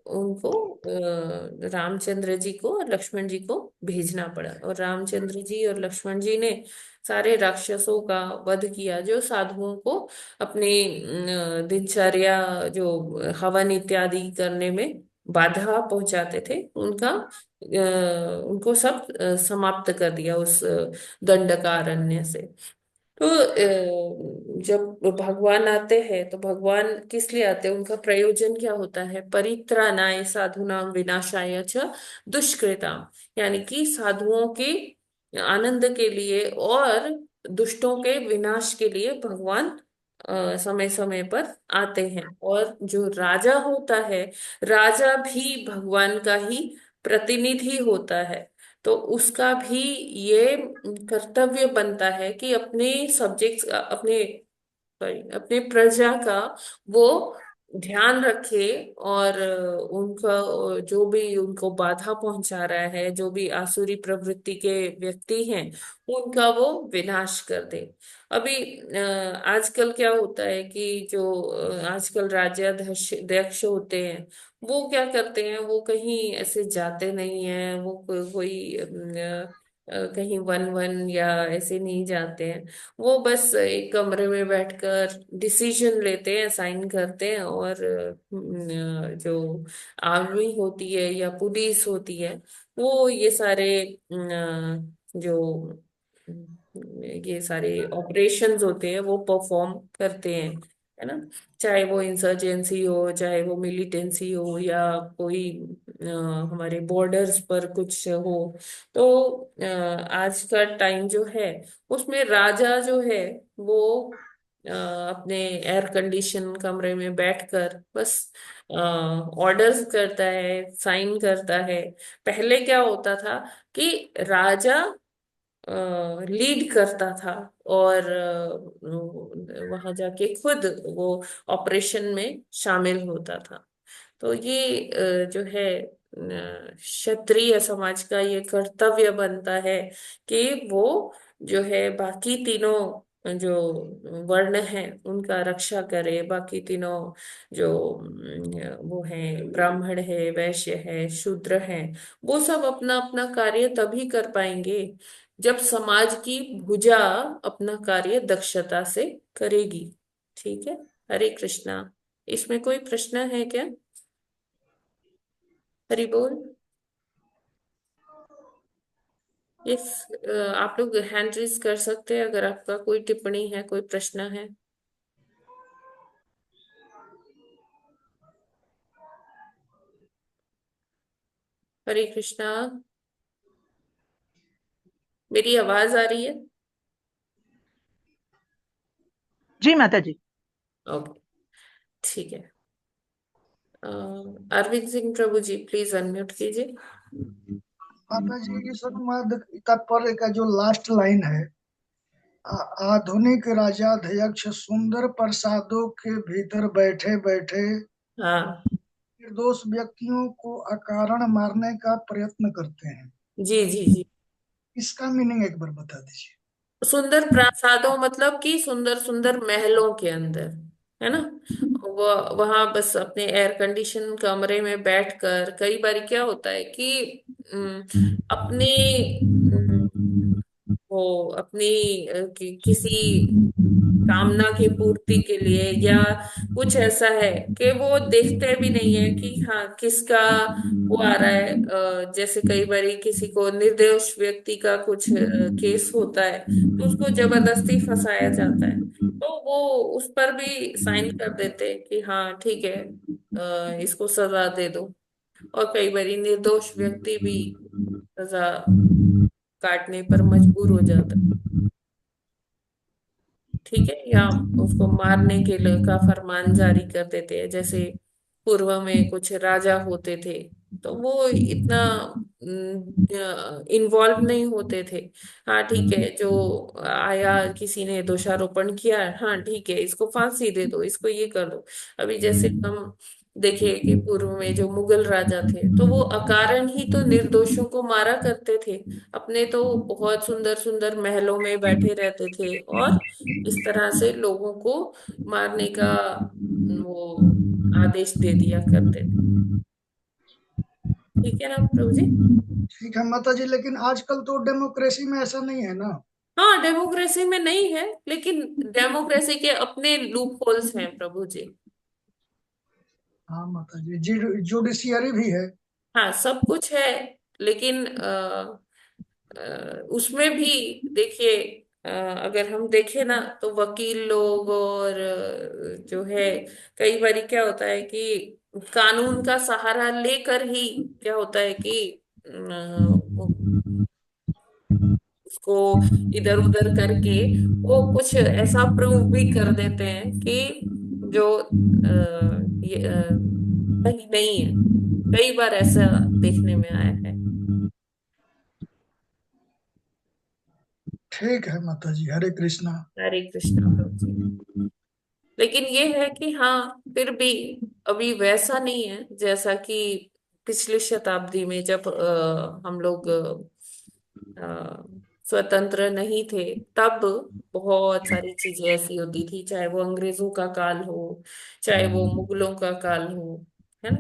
उनको रामचंद्र जी को और लक्ष्मण जी को भेजना पड़ा, और रामचंद्र जी और लक्ष्मण जी ने सारे राक्षसों का वध किया जो साधुओं को अपने दिनचर्या जो हवन इत्यादि करने में बाधा पहुंचाते थे, उनको सब समाप्त कर दिया उस दंडकारण्य से। तो जब भगवान आते हैं, तो भगवान किस लिए आते हैं, उनका प्रयोजन क्या होता है? परित्राणाय साधूनां विनाशाय च दुष्कृताम, यानी कि साधुओं के आनंद के लिए और दुष्टों के विनाश के लिए भगवान समय समय पर आते हैं। और जो राजा होता है, राजा भी भगवान का ही प्रतिनिधि होता है। तो उसका भी ये कर्तव्य बनता है कि अपने सब्जेक्ट्स का, अपने प्रजा का वो ध्यान रखे, और उनका जो भी उनको बाधा पहुंचा रहा है, जो भी आसुरी प्रवृत्ति के व्यक्ति हैं, उनका वो विनाश कर दे। अभी आजकल क्या होता है कि जो आजकल राज्याध्यक्ष अध्यक्ष होते हैं, वो क्या करते हैं, वो कहीं ऐसे जाते नहीं हैं, वो कोई कहीं वन वन या ऐसे नहीं जाते हैं। वो बस एक कमरे में बैठकर डिसीजन लेते हैं, साइन करते हैं, और जो आर्मी होती है या पुलिस होती है वो ये सारे जो ये सारे ऑपरेशंस होते हैं वो परफॉर्म करते हैं, है ना। चाहे वो इंसर्जेंसी हो, चाहे वो मिलिटेंसी हो, या कोई अ, हमारे बॉर्डर्स पर कुछ हो। तो आज का टाइम जो है उसमें राजा जो है वो अपने एयर कंडीशन कमरे में बैठकर बस ऑर्डर्स करता है, साइन करता है। पहले क्या होता था कि राजा लीड करता था, और वहां जाके खुद वो ऑपरेशन में शामिल होता था। तो ये जो है क्षत्रिय समाज का ये कर्तव्य बनता है कि वो जो है बाकी तीनों जो वर्ण हैं उनका रक्षा करे। बाकी तीनों जो वो हैं, ब्राह्मण है, वैश्य है, शूद्र है, वो सब अपना अपना कार्य तभी कर पाएंगे जब समाज की भुजा अपना कार्य दक्षता से करेगी। ठीक है। हरे कृष्णा। इसमें कोई प्रश्न है क्या? हरि बोल। इस आप लोग हैंड रेज कर सकते हैं अगर आपका कोई टिप्पणी है, कोई प्रश्न है। हरे कृष्णा। मेरी आवाज आ रही है? जी माता जी। ओके, ठीक है। अरविंद सिंह प्रभु जी प्लीज अनम्यूट कीजिए। माता जी, इस अनुवाद तात्पर्य का जो लास्ट लाइन है, आधुनिक राजाध्यक्ष सुंदर प्रसादों के भीतर बैठे बैठे हाँ निर्दोष व्यक्तियों को अकारण मारने का प्रयत्न करते हैं। जी जी जी। इसका मीनिंग एक बार बता दीजिए। सुंदर प्रासादों मतलब कि सुंदर सुंदर महलों के अंदर, है ना। वो वहां बस अपने एयर कंडीशन कमरे में बैठकर, कई बार क्या होता है कि अपने वो अपनी किसी कामना की पूर्ति के लिए, या कुछ ऐसा है कि वो देखते भी नहीं है कि हाँ किसका वो आ रहा है। जैसे कई बार किसी को, निर्दोष व्यक्ति का कुछ केस होता है तो उसको जबरदस्ती फंसाया जाता है, तो वो उस पर भी साइन कर देते हैं कि हाँ ठीक है, इसको सजा दे दो। और कई बार निर्दोष व्यक्ति भी सजा काटने पर मजबूर हो जाता है। ठीक है। या उसको मारने के लिए का फरमान जारी कर देते हैं। जैसे पूर्व में कुछ राजा होते थे तो वो इतना इन्वॉल्व नहीं होते थे। हाँ ठीक है, जो आया किसी ने दोषारोपण किया, हाँ ठीक है इसको फांसी दे दो, इसको ये कर दो। अभी जैसे हम देखे कि पूर्व में जो मुगल राजा थे तो वो अकारण ही तो निर्दोषों को मारा करते थे। अपने तो बहुत सुंदर सुंदर महलों में बैठे रहते थे और इस तरह से लोगों को मारने का वो आदेश दे दिया करते थे। ठीक है ना प्रभु जी? ठीक है माता जी, लेकिन आजकल तो डेमोक्रेसी में ऐसा नहीं है ना। हाँ, डेमोक्रेसी में नहीं है, लेकिन डेमोक्रेसी के अपने लूप होल्स हैं प्रभु जी। हाँ माता जी, जुडिशियरी भी है। हाँ, सब कुछ है, लेकिन उसमें भी देखिए, अगर हम देखें ना तो वकील लोग और जो है, कई बार क्या होता है कि कानून का सहारा लेकर ही क्या होता है कि वो उसको इधर उधर करके वो कुछ ऐसा प्रूव भी कर देते हैं कि जो ये सही नहीं है। कई बार ऐसा देखने में आया है। ठीक है माता जी, हरे कृष्णा। हरे कृष्णा प्रभु जी। लेकिन ये है कि हाँ फिर भी अभी वैसा नहीं है जैसा कि पिछली शताब्दी में, जब हम लोग स्वतंत्र नहीं थे, तब बहुत सारी चीजें ऐसी होती थी, चाहे वो अंग्रेजों का काल हो, चाहे वो मुगलों का काल हो, है ना।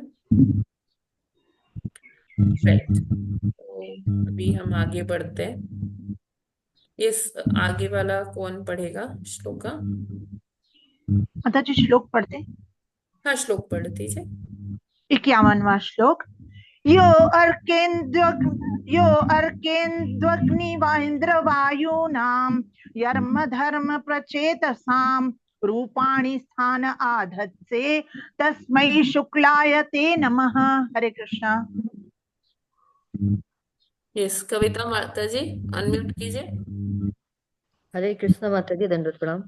राइट। तो अभी हम आगे बढ़ते हैं। आगे वाला कौन पढ़ेगा श्लोका? माता जी श्लोक पढ़ते हैं। हाँ, श्लोक पढ़ दीजिए। 51वां श्लोक। यो अर्केन्द्वग्निवाइन्द्रवायूनां यर्म धर्म प्रचेतसां रूपाणि स्थान आधत्से तस्मै शुक्लाय ते नमः। हरे कृष्णा। यस, कविता माता जी अनम्यूट कीजिए। हरे कृष्ण माता जी, दंडवत प्रणाम।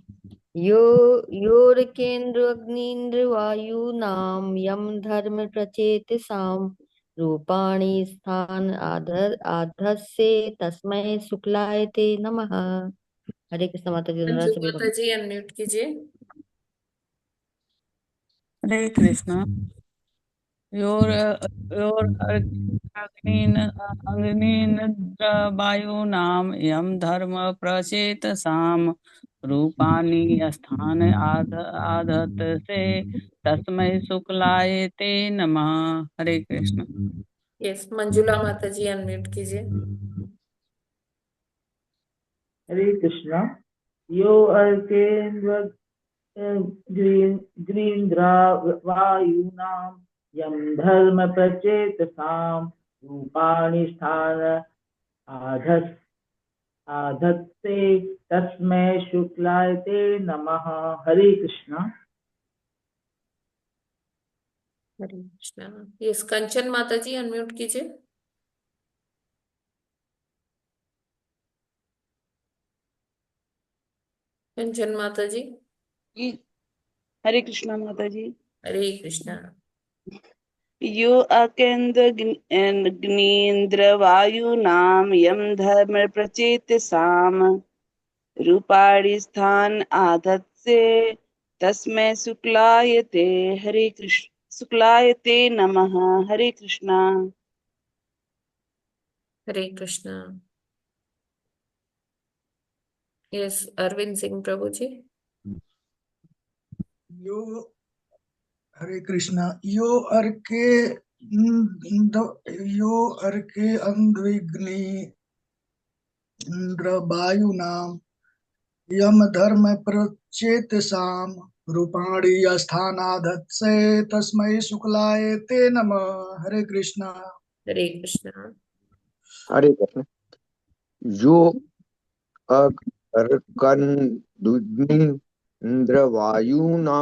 यो योर्केन्द्रग्नीन्द्रवायूनां यम धर्म प्रचेतसां रूपाणि स्थान आधत्से तस्मै शुक्लाय ते नमः। हरे कृष्ण माता जी, धन्यवाद मंजू सभी माता जी अनम्यूट कीजिए। हरे कृष्णा। योर योर अग्निन्द्रवायूनां यम धर्म प्रचेतसां रूपाणि स्थान आधत्से तस्मै शुक्लाय ते नमः। हरे कृष्ण। यस, मंजुला माता जी अनम्यूट कीजिए। हरे कृष्णा। यो अर्केन्द्र ग्रीन्द्रावायूनां यं धर्म प्रचेतसां रूपाणि स्थान आधत्ते तस्मै शुक्लाय ते नमः। हरे कृष्णा। हरे कृष्णा। यस, कंचन माता जी अनम्यूट कीजिए। कंचन माता जी। जी, हरे कृष्णा माता जी। हरे कृष्णा। यो अकेन्द्रग्नीन्द्रवायूनां यं धर्म प्रचेतसां रूपाणि स्थान आधत्से तस्मै शुक्लाय ते हरे कृष्ण शुक्लाय ते नमः। हरे कृष्णा। हरे कृष्णा। यस, अरविंद सिंह प्रभु जी। यो हरे कृष्णा। यो अर्के अंधविग्नि इंद्रवायुनाम यम धर्म प्रचेतसाम रूपाणि स्थानाधत्से तस्मै शुक्लाय ते नमः। हरे कृष्णा। हरे कृष्णा। हरे कृष्ण। यो अर्कन्धुग्नीन्द्रवायुना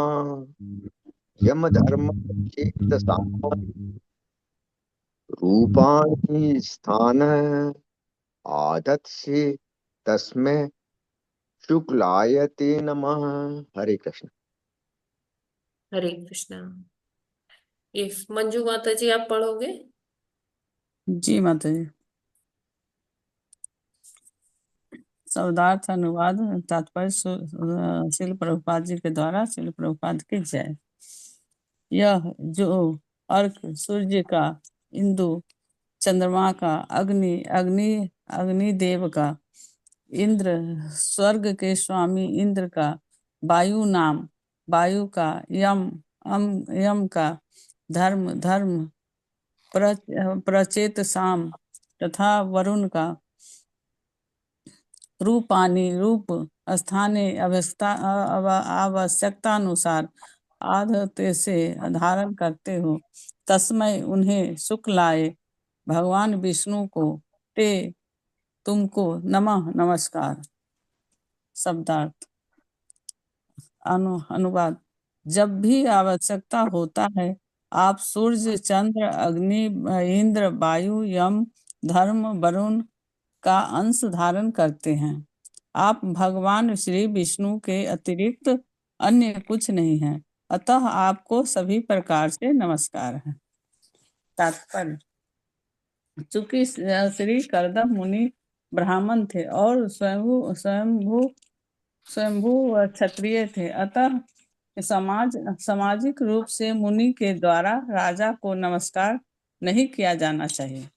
यमधर्म चेतसा रूपाणि स्थान आधत्से तस्मै शुक्लाय ते नमः। हरे कृष्ण। हरे कृष्णा। यस, मंजू माता जी आप पढ़ोगे? जी माता जी। शब्दार्थ अनुवाद तात्पर्य श्रील प्रभुपाद जी के द्वारा। श्रील प्रभुपाद की जय। यह जो अर्क सूर्य का, इंदु चंद्रमा का, अग्निदेव का, इंद्र स्वर्ग के स्वामी इंद्र का, वायु का, यम का, धर्म प्रचेतसाम तथा वरुण का, रूप स्थाने आवश्यकता अनुसार आधते से धारण करते हो, तस्मय उन्हें शुक्लाय भगवान विष्णु को, ते तुमको, नमः नमस्कार। शब्दार्थ अनुवाद। जब भी आवश्यकता होता है आप सूर्य, चंद्र, अग्नि, इंद्र, वायु, यम, धर्म, वरुण का अंश धारण करते हैं। आप भगवान श्री विष्णु के अतिरिक्त अन्य कुछ नहीं है, अतः आपको सभी प्रकार से नमस्कार है। तात्पर्य। चूंकि श्री करदम मुनि ब्राह्मण थे और स्वयंभू क्षत्रिय थे, अतः सामाजिक रूप से मुनि के द्वारा राजा को नमस्कार नहीं किया जाना चाहिए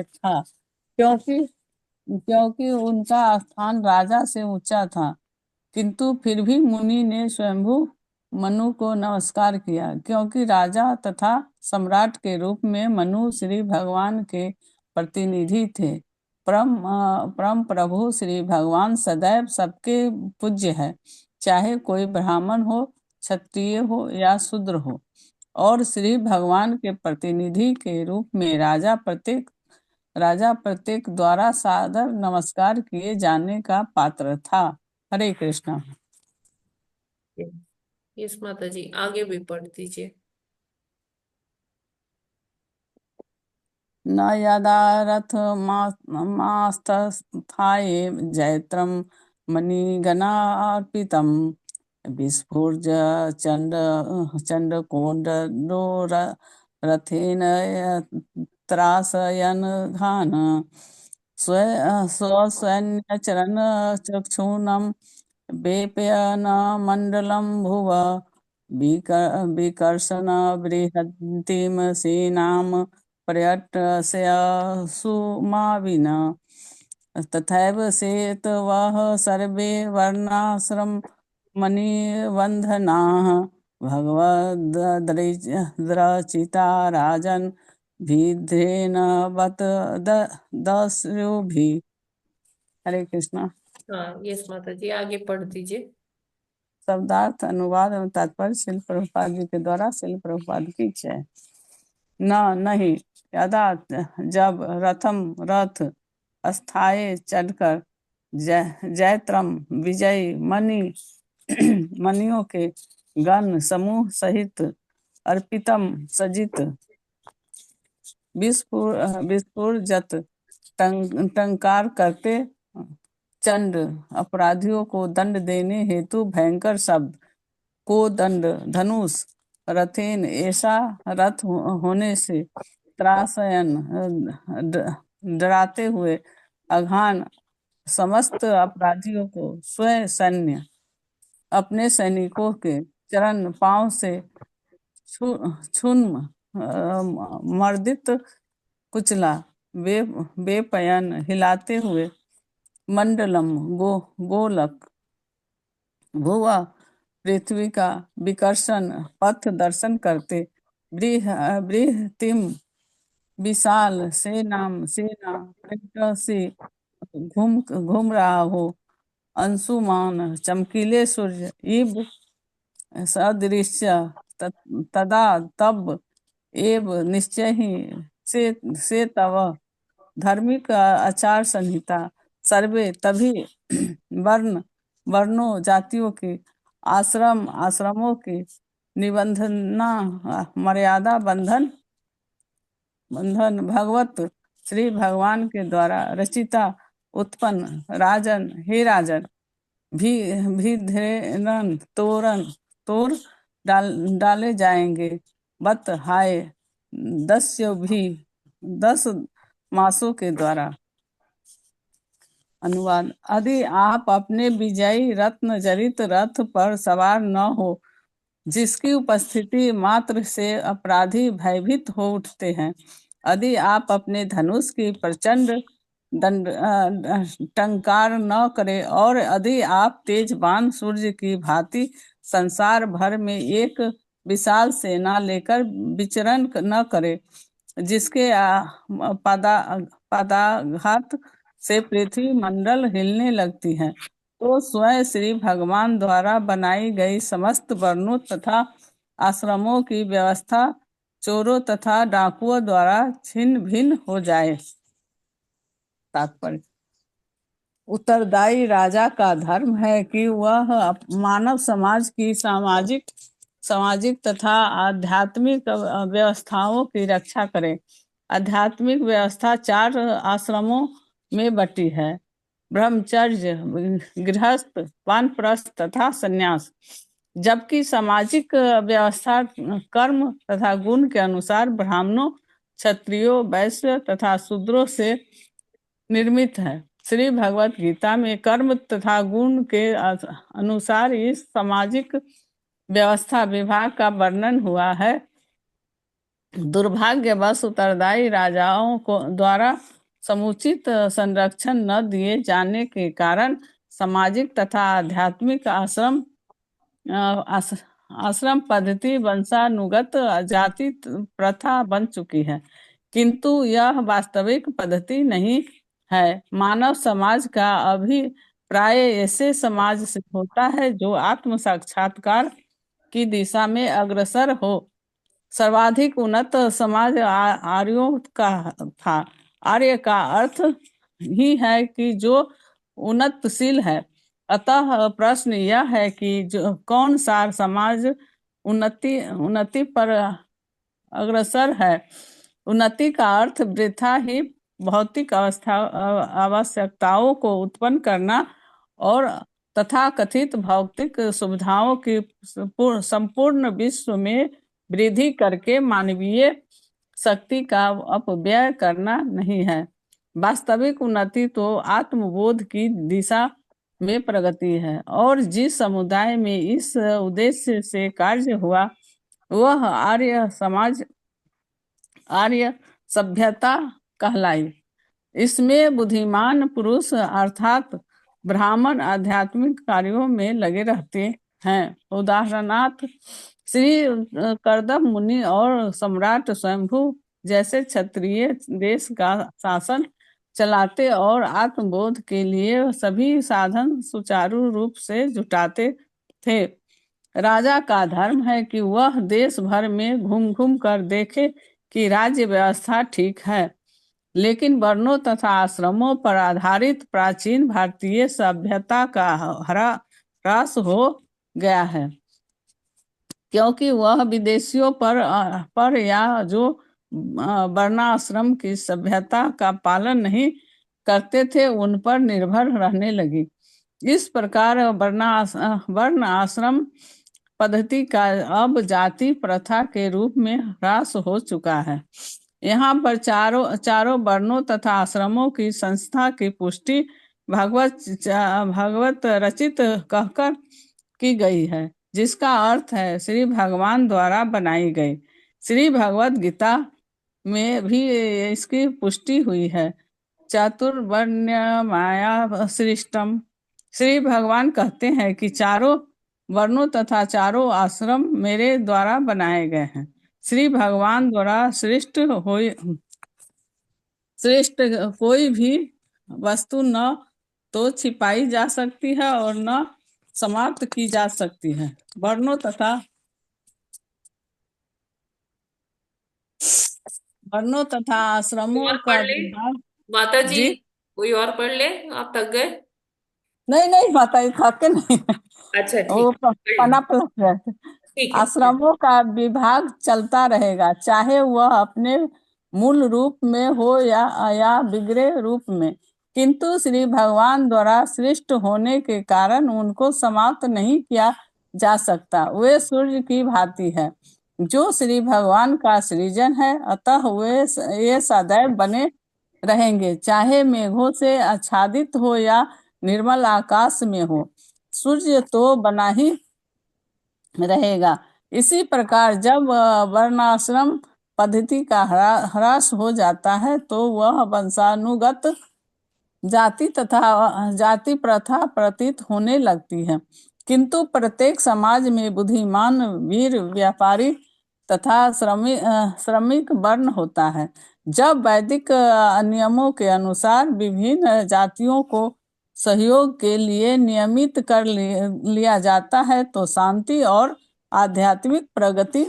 था, क्योंकि उनका स्थान राजा से ऊंचा था। किंतु फिर भी मुनि ने स्वयंभू मनु को नमस्कार किया, क्योंकि राजा तथा सम्राट के रूप में मनु श्री भगवान के प्रतिनिधि थे। परम प्रभु श्री भगवान सदैव सबके पूज्य है, चाहे कोई ब्राह्मण हो, क्षत्रिय हो या शूद्र हो, और श्री भगवान के प्रतिनिधि के रूप में राजा प्रत्येक द्वारा सादर नमस्कार किए जाने का पात्र था। हरे कृष्णा। यस माता जी, आगे भी पढ़ दीजिए। न यदा रथ मास्तस्थाये जैत्रं मणिगणार्पितं विस्फुर्ज चण्डकोण्डो रथेन त्रासयन् घान स्वसैन्यचरणचक्षूणं वेपयनमण्डलं भुव विकर्षण बृहन्तीं सेनां पर्यटस्य सुमाविन तथैव सेतवः सर्वे वर्णाश्रम मणिबन्धनाः भगवद्रचिता राजन् भिद्रेण बत दस्युभिः। हरे कृष्णा। हाँ यस माता जी, आगे पढ़ दीजिए। शब्दार्थ, अनुवाद एवं तात्पर्य श्रील प्रभुपाद जी के द्वारा श्रील प्रभुपाद की जय। नहीं, यदा जब रथ अस्थाये चढ़कर जैत्रम विजयी मणियों के गण समूह सहित अर्पितम सजित विस्फुरजत टंकार करते चंड अपराधियों को दंड देने हेतु भयंकर शब्द को दंड धनुष रथेन ऐसा रथ होने से त्रासयन डराते हुए अघान समस्त अपराधियों को स्वयं सैन्य अपने सैनिकों के चरण पांव से छून मर्दित कुचला बेपयन हिलाते हुए मंडलम गोलक भुवा पृथ्वी का विकर्षण पथ दर्शन करते बृहतिम विशाल सेना से घूम रहा हो अंशुमान चमकीले सूर्य इव सदृश्य तदा तब एव निश्चय ही से तव धार्मिक आचार संहिता सर्वे तभी वर्णों जातियों के आश्रमों के निबंधना मर्यादा बंधन भगवत श्री भगवान के द्वारा रचिता उत्पन्न राजन हे राजन भी तोड़ डाले जाएंगे। बत हाय 10 मासों के द्वारा। अनुवाद। यदि आप अपने विजयी रत्न जड़ित रथ पर सवार न हो, जिसकी उपस्थिति मात्र से अपराधी भयभीत हो उठते हैं, यदि आप अपने धनुष की प्रचंड टंकार न करें और यदि आप तेज बाण सूर्य की भांति संसार भर में एक विशाल सेना लेकर विचरण न करें, जिसके पदाघात से पृथ्वी मंडल हिलने लगती है, तो स्वयं श्री भगवान द्वारा बनाई गई समस्त वर्णों तथा आश्रमों की व्यवस्था चोरों तथा डाकुओं द्वारा छिन्न भिन्न हो जाए। तात्पर्य। उत्तरदायी राजा का धर्म है कि वह मानव समाज की सामाजिक तथा आध्यात्मिक व्यवस्थाओं की रक्षा करे। आध्यात्मिक व्यवस्था 4 आश्रमों में बटी है: ब्रह्मचर्य, गृहस्थ, वानप्रस्थ तथा संन्यास। जबकि सामाजिक व्यवस्था कर्म तथा गुण के अनुसार ब्राह्मणों, क्षत्रियों, वैश्य तथा शूद्रों से निर्मित है। श्री भगवत गीता में कर्म तथा गुण के अनुसार इस सामाजिक व्यवस्था विभाग का वर्णन हुआ है। दुर्भाग्यवश उत्तरदायी राजाओं को द्वारा समुचित संरक्षण न दिए जाने के कारण सामाजिक तथा आध्यात्मिक आश्रम पद्धति वंशानुगत जाति प्रथा बन चुकी है, किंतु यह वास्तविक पद्धति नहीं है। मानव समाज का अभिप्राय ऐसे समाज से होता है जो आत्म साक्षात्कार की दिशा में अग्रसर हो। सर्वाधिक उन्नत समाज आर्यों का था। आर्य का अर्थ ही है कि जो उन्नतशील है। अतः प्रश्न यह है कि जो कौन सा समाज उन्नति पर अग्रसर है। उन्नति का अर्थ वृथा ही भौतिक आवश्यकताओं को उत्पन्न करना और तथाकथित भौतिक सुविधाओं की संपूर्ण विश्व में वृद्धि करके मानवीय शक्ति का अपव्यय करना नहीं है। वास्तविक उन्नति तो आत्मबोध की दिशा में प्रगति है, और जिस समुदाय में इस उद्देश्य से कार्य हुआ वह आर्य सभ्यता कहलाई। इसमें बुद्धिमान पुरुष अर्थात ब्राह्मण आध्यात्मिक कार्यों में लगे रहते हैं। उदाहरणार्थ श्री करदम मुनि और सम्राट स्वयंभू जैसे क्षत्रिय देश का शासन चलाते और आत्मबोध के लिए सभी साधन सुचारू रूप से जुटाते थे। राजा का धर्म है कि वह देश भर में घूम घूम कर देखे कि राज्य व्यवस्था ठीक है, लेकिन वर्णों तथा आश्रमों पर आधारित प्राचीन भारतीय सभ्यता का ह्रास हो गया है, क्योंकि वह विदेशियों पर या जो वर्णाश्रम की सभ्यता का पालन नहीं करते थे उन पर निर्भर रहने लगी। इस प्रकार वर्ण आश्रम पद्धति का अब जाति प्रथा के रूप में ह्रास हो चुका है। यहाँ पर चारों वर्णों तथा आश्रमों की संस्था की पुष्टि भगवत रचित कहकर की गई है, जिसका अर्थ है श्री भगवान द्वारा बनाई गई। श्री भगवत गीता में भी इसकी पुष्टि हुई है। चातुर्वर्ण माया सृष्टम। श्री भगवान कहते हैं कि चारों वर्णों तथा चारों आश्रम मेरे द्वारा बनाए गए हैं। श्री भगवान द्वारा श्रेष्ठ कोई भी वस्तु न तो छिपाई जा सकती है और न समाप्त की जा सकती है। वर्णों तथा आश्रमों और का पढ़ ले विभाग। माता जी, जी कोई और पढ़ ले, आप थक गए? नहीं माता जी, थके नहीं। अच्छा वो ठीक है, पढ़ ले। पना पलट गए थे। ठीक है। आश्रमों का विभाग चलता रहेगा, चाहे वह अपने मूल रूप में हो या बिगड़े रूप में, किंतु श्री भगवान द्वारा सृष्ट होने के कारण उनको समाप्त नहीं किया जा सकता। वे सूर्य की भांति है जो श्री भगवान का सृजन है, अतः ये सदैव बने रहेंगे, चाहे मेघों से आच्छादित हो या निर्मल आकाश में हो। सूर्य तो बना ही रहेगा। इसी प्रकार जब वर्णाश्रम पद्धति का ह्रास हो जाता है तो वह वंशानुगत जाति तथा जाति प्रथा प्रतीत होने लगती है, किंतु प्रत्येक समाज में बुद्धिमान वीर व्यापारी तथा श्रमिक वर्ण होता है। जब वैदिक नियमों के अनुसार विभिन्न जातियों को सहयोग के लिए नियमित कर लिया जाता है तो शांति और आध्यात्मिक प्रगति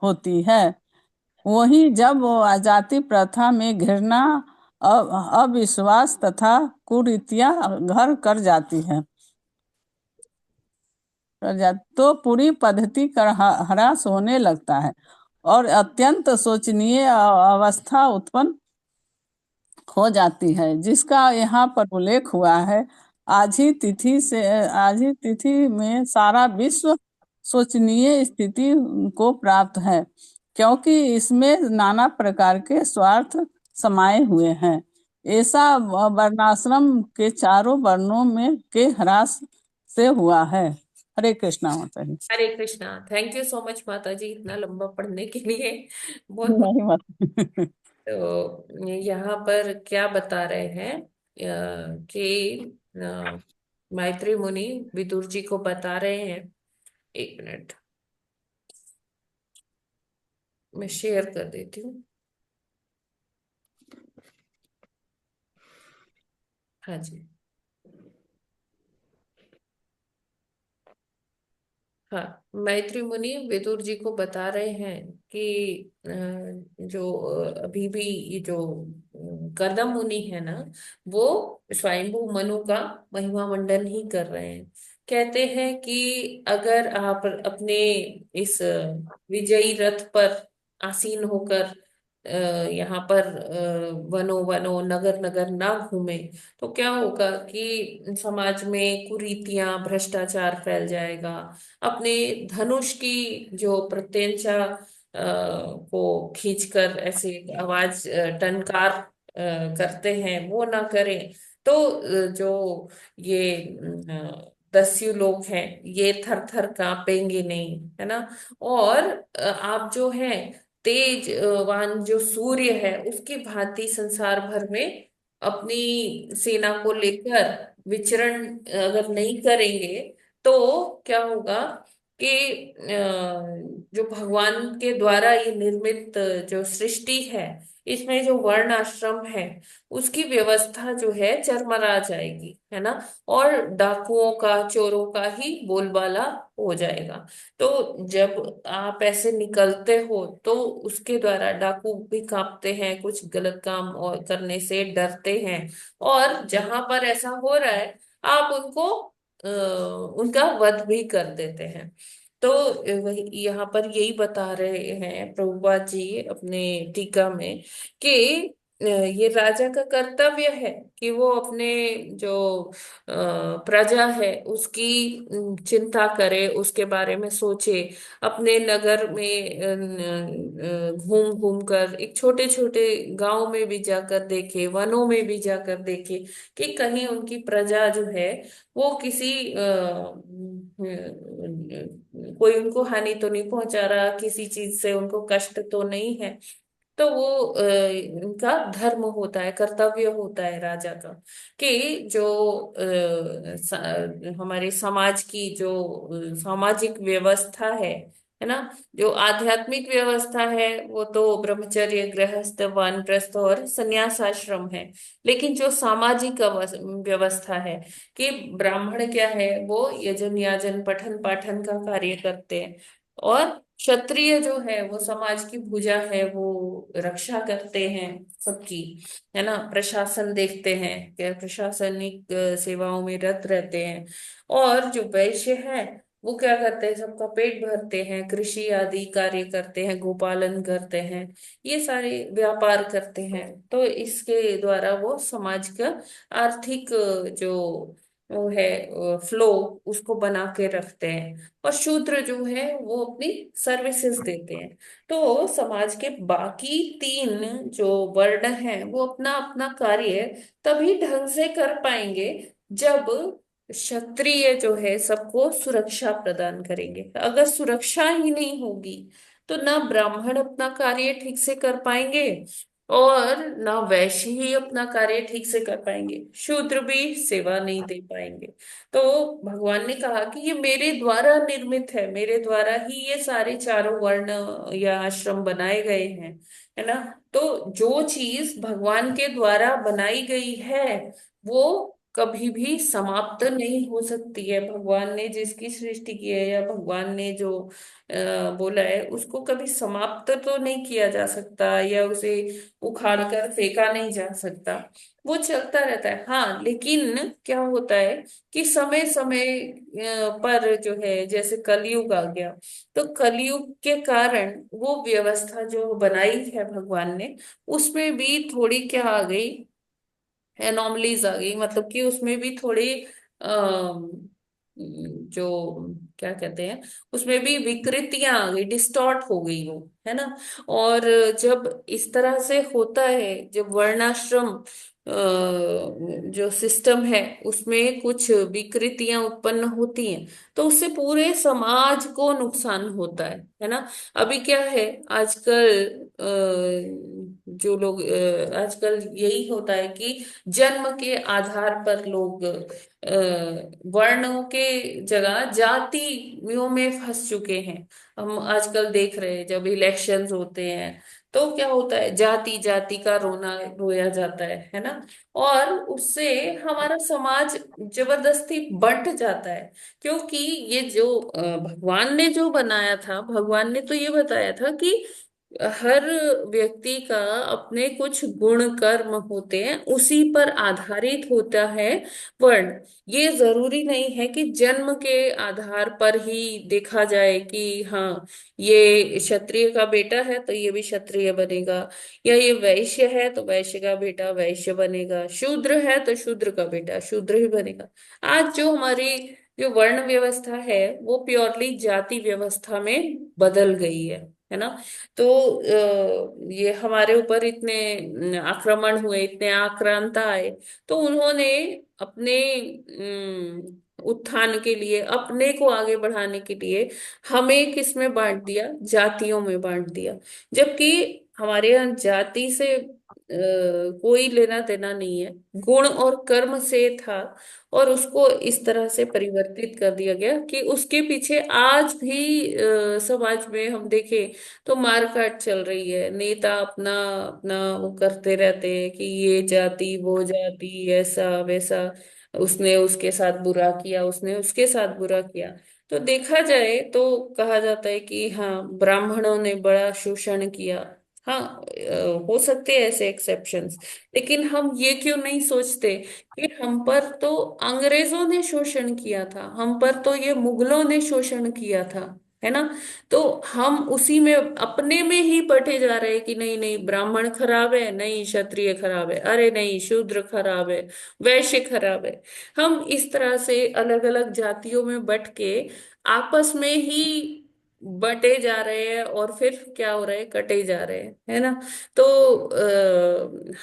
होती है। वहीं जब जाति प्रथा में घृणा, अविश्वास तथा कुरीतियां घर कर जाती है तो पूरी पद्धति का ह्रास होने लगता है और अत्यंत शोचनीय अवस्था उत्पन्न हो जाती है, जिसका यहाँ पर उल्लेख हुआ है। आज ही तिथि में सारा विश्व शोचनीय स्थिति को प्राप्त है, क्योंकि इसमें नाना प्रकार के स्वार्थ समाये हुए हैं। ऐसा वर्णाश्रम के चारों वर्णों में के ह्रास से हुआ है। हरे कृष्णा माता जी। Hare Krishna. Thank you so much माता जी, इतना लंबा पढ़ने के लिए। बहुत बहुत। नहीं माता। तो यहाँ पर क्या बता रहे हैं कि मैत्री मुनि विदुर जी को बता रहे हैं। एक मिनट। मैं शेयर कर देती हूँ। हाँ जी। हाँ, मैत्री मुनि विदुर जी को बता रहे हैं कि जो अभी भी ये जो कर्दम मुनि है ना, वो स्वयंभू मनु का महिमा मंडन ही कर रहे हैं। कहते हैं कि अगर आप अपने इस विजयी रथ पर आसीन होकर यहाँ पर वनो वनो नगर नगर ना घूमे, तो क्या होगा कि समाज में कुरीतियां, भ्रष्टाचार फैल जाएगा। अपने धनुष की जो प्रत्यंचा को खींचकर ऐसे आवाज टनकार करते हैं, वो ना करें। तो जो ये दस्यु लोग हैं, ये थर थर कांपेंगे नहीं, है ना। और आप जो है तेजवान जो सूर्य है, उसकी भांति संसार भर में अपनी सेना को लेकर विचरण अगर नहीं करेंगे, तो क्या होगा कि जो भगवान के द्वारा ये निर्मित जो सृष्टि है, इसमें जो वर्ण आश्रम है, उसकी व्यवस्था जो है चरमरा जाएगी, है ना। और डाकुओं का, चोरों का ही बोलबाला हो जाएगा। तो जब आप ऐसे निकलते हो, तो उसके द्वारा डाकू भी कांपते हैं, कुछ गलत काम और करने से डरते हैं। और जहां पर ऐसा हो रहा है, आप उनको उनका वध भी कर देते हैं। तो वही यहाँ पर यही बता रहे हैं प्रभुपाद जी अपने टीका में कि ये राजा का कर्तव्य है कि वो अपने जो प्रजा है उसकी चिंता करे, उसके बारे में सोचे। अपने नगर में घूम घूम कर, एक छोटे छोटे गांव में भी जाकर देखे, वनों में भी जाकर देखे कि कहीं उनकी प्रजा जो है वो किसी कोई उनको हानि तो नहीं पहुंचा रहा, किसी चीज से उनको कष्ट तो नहीं है। तो वो उनका धर्म होता है, कर्तव्य होता है राजा का कि जो हमारे समाज की जो सामाजिक व्यवस्था है ना, जो आध्यात्मिक व्यवस्था है, वो तो ब्रह्मचर्य, गृहस्थ, वानप्रस्थ और संन्यास आश्रम है। लेकिन जो सामाजिक व्यवस्था है कि ब्राह्मण क्या है, वो यजन याजन पठन पाठन का कार्य करते हैं। और क्षत्रिय जो है वो समाज की भुजा है, वो रक्षा करते हैं सबकी, है ना। प्रशासन देखते हैं, क्या प्रशासनिक सेवाओं में रत रहते हैं। और जो वैश्य है, वो क्या करते हैं, सबका पेट भरते हैं, कृषि आदि कार्य करते हैं, गोपालन करते हैं, ये सारे व्यापार करते हैं। तो इसके द्वारा वो समाज का आर्थिक जो वो है फ्लो, उसको बना के रखते हैं। और शूद्र जो है वो अपनी सर्विसेज देते हैं। तो समाज के बाकी तीन जो वर्ण हैं, वो अपना अपना कार्य तभी ढंग से कर पाएंगे जब क्षत्रिय जो है सबको सुरक्षा प्रदान करेंगे। अगर सुरक्षा ही नहीं होगी, तो ना ब्राह्मण अपना कार्य ठीक से कर पाएंगे, और ना वैश्य ही अपना कार्य ठीक से कर पाएंगे, शूद्र भी सेवा नहीं दे पाएंगे। तो भगवान ने कहा कि ये मेरे द्वारा निर्मित है, मेरे द्वारा ही ये सारे चारों वर्ण या आश्रम बनाए गए हैं, है ना। तो जो चीज भगवान के द्वारा बनाई गई है, वो कभी भी समाप्त नहीं हो सकती है। भगवान ने जिसकी सृष्टि की है, या भगवान ने जो बोला है, उसको कभी समाप्त तो नहीं किया जा सकता, या उसे उखाड़ कर फेंका नहीं जा सकता। वो चलता रहता है। हाँ, लेकिन क्या होता है कि समय समय पर जो है, जैसे कलयुग आ गया, तो कलयुग के कारण वो व्यवस्था जो बनाई है भगवान ने, उसमें भी थोड़ी क्या आ गई, एनॉमलीज आ गई। मतलब कि उसमें भी थोड़ी जो क्या कहते हैं, उसमें भी विकृतियां आ गई, डिस्टॉर्ट हो गई वो, है ना। और जब इस तरह से होता है, जब वर्णाश्रम जो सिस्टम है उसमें कुछ विकृतियां उत्पन्न होती हैं, तो उससे पूरे समाज को नुकसान होता है ना। अभी क्या है आजकल, जो लोग आजकल यही होता है कि जन्म के आधार पर लोग वर्णों के जगह जातियों में फंस चुके हैं। हम आजकल देख रहे हैं जब इलेक्शंस होते हैं तो क्या होता है, जाति जाति का रोना रोया जाता है ना। और उससे हमारा समाज जबरदस्ती बंट जाता है, क्योंकि ये जो भगवान ने जो बनाया था, भगवान ने तो ये बताया था कि हर व्यक्ति का अपने कुछ गुण कर्म होते हैं, उसी पर आधारित होता है वर्ण। ये जरूरी नहीं है कि जन्म के आधार पर ही देखा जाए कि हाँ, ये क्षत्रिय का बेटा है तो ये भी क्षत्रिय बनेगा, या ये वैश्य है तो वैश्य का बेटा वैश्य बनेगा, शूद्र है तो शूद्र का बेटा शूद्र ही बनेगा। आज जो हमारी जो वर्ण व्यवस्था है वो प्योरली जाति व्यवस्था में बदल गई है ना। तो ये हमारे ऊपर इतने आक्रमण हुए, इतने आक्रांता आए, तो उन्होंने अपने उत्थान के लिए, अपने को आगे बढ़ाने के लिए हमें किस में बांट दिया, जातियों में बांट दिया। जबकि हमारे यहाँ जाति से कोई लेना देना नहीं है, गुण और कर्म से था, और उसको इस तरह से परिवर्तित कर दिया गया कि उसके पीछे आज भी समाज में हम देखें तो मारकाट चल रही है। नेता अपना अपना वो करते रहते हैं कि ये जाति वो जाति ऐसा वैसा, उसने उसके साथ बुरा किया, उसने उसके साथ बुरा किया। तो देखा जाए तो कहा जाता है कि हाँ, ब्राह्मणों ने बड़ा शोषण किया। हाँ, हो सकते हैं ऐसे एक्सेप्शंस, लेकिन हम ये क्यों नहीं सोचते कि हम पर तो अंग्रेजों ने शोषण किया था, हम पर तो ये मुगलों ने शोषण किया था, है ना। तो हम उसी में अपने में ही बटे जा रहे हैं कि नहीं नहीं, ब्राह्मण खराब है, नहीं क्षत्रिय खराब है, अरे नहीं शूद्र खराब है, वैश्य खराब है। हम इस तरह से अलग अलग जातियों में बट के आपस में ही बटे जा रहे हैं, और फिर क्या हो रहा है, कटे जा रहे हैं, है ना। तो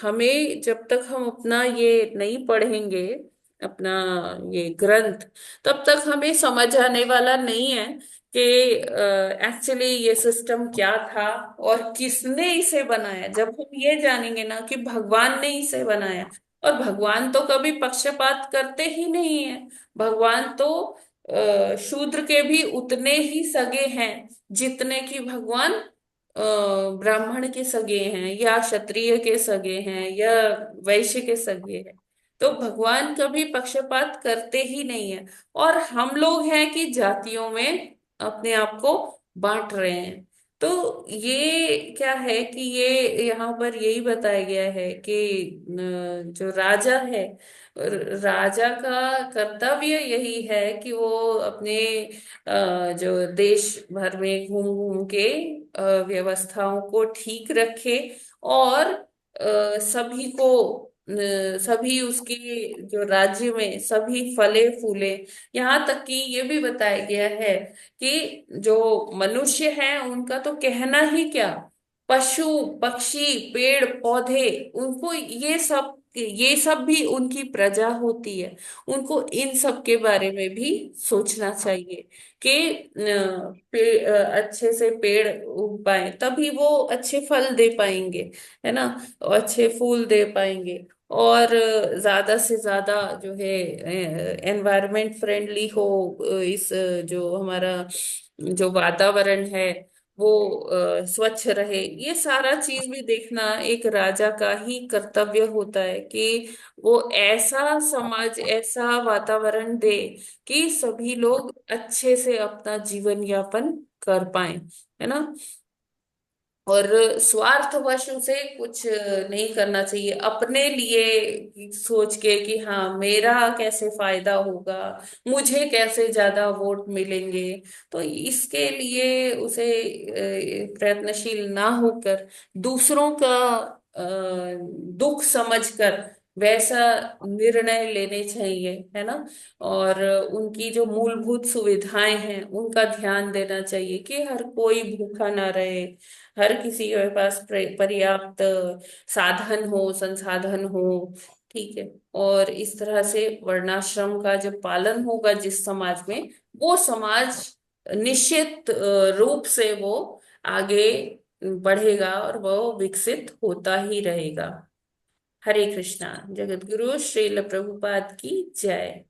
हमें जब तक हम अपना ये नहीं पढ़ेंगे, अपना ये ग्रंथ, तब तक हमें समझ आने वाला नहीं है कि एक्चुअली ये सिस्टम क्या था और किसने इसे बनाया। जब हम ये जानेंगे ना कि भगवान ने इसे बनाया, और भगवान तो कभी पक्षपात करते ही नहीं है। भगवान तो शूद्र के भी उतने ही सगे हैं जितने कि भगवान ब्राह्मण के सगे हैं, या क्षत्रिय के सगे हैं, या वैश्य के सगे हैं। तो भगवान कभी पक्षपात करते ही नहीं है, और हम लोग हैं कि जातियों में अपने आप को बांट रहे हैं। तो ये क्या है कि ये यहाँ पर यही बताया गया है कि जो राजा है, राजा का कर्तव्य यही है कि वो अपने जो देश भर में घूम घूम के व्यवस्थाओं को ठीक रखे, और सभी को सभी उसके जो राज्य में सभी फले फूले। यहाँ तक कि ये भी बताया गया है कि जो मनुष्य हैं उनका तो कहना ही क्या, पशु पक्षी पेड़ पौधे, उनको ये सब भी उनकी प्रजा होती है। उनको इन सब के बारे में भी सोचना चाहिए कि अच्छे से पेड़ उग पाए, तभी वो अच्छे फल दे पाएंगे, है ना, और अच्छे फूल दे पाएंगे। और ज्यादा से ज्यादा जो है एनवायरमेंट फ्रेंडली हो, जो हमारा जो वातावरण है वो स्वच्छ रहे। ये सारा चीज भी देखना एक राजा का ही कर्तव्य होता है कि वो ऐसा समाज, ऐसा वातावरण दे कि सभी लोग अच्छे से अपना जीवन यापन कर पाए, है ना। और स्वार्थवश उसे कुछ नहीं करना चाहिए, अपने लिए सोच के कि हाँ मेरा कैसे फायदा होगा, मुझे कैसे ज्यादा वोट मिलेंगे। तो इसके लिए उसे प्रयत्नशील ना होकर दूसरों का दुख समझकर वैसा निर्णय लेने चाहिए, है ना। और उनकी जो मूलभूत सुविधाएं हैं उनका ध्यान देना चाहिए कि हर कोई भूखा ना रहे, हर किसी के पास पर्याप्त साधन हो, संसाधन हो। ठीक है। और इस तरह से वर्णाश्रम का जब पालन होगा जिस समाज में, वो समाज निश्चित रूप से वो आगे बढ़ेगा और वो विकसित होता ही रहेगा। हरे कृष्णा। जगत गुरु श्रील प्रभुपाद की जय।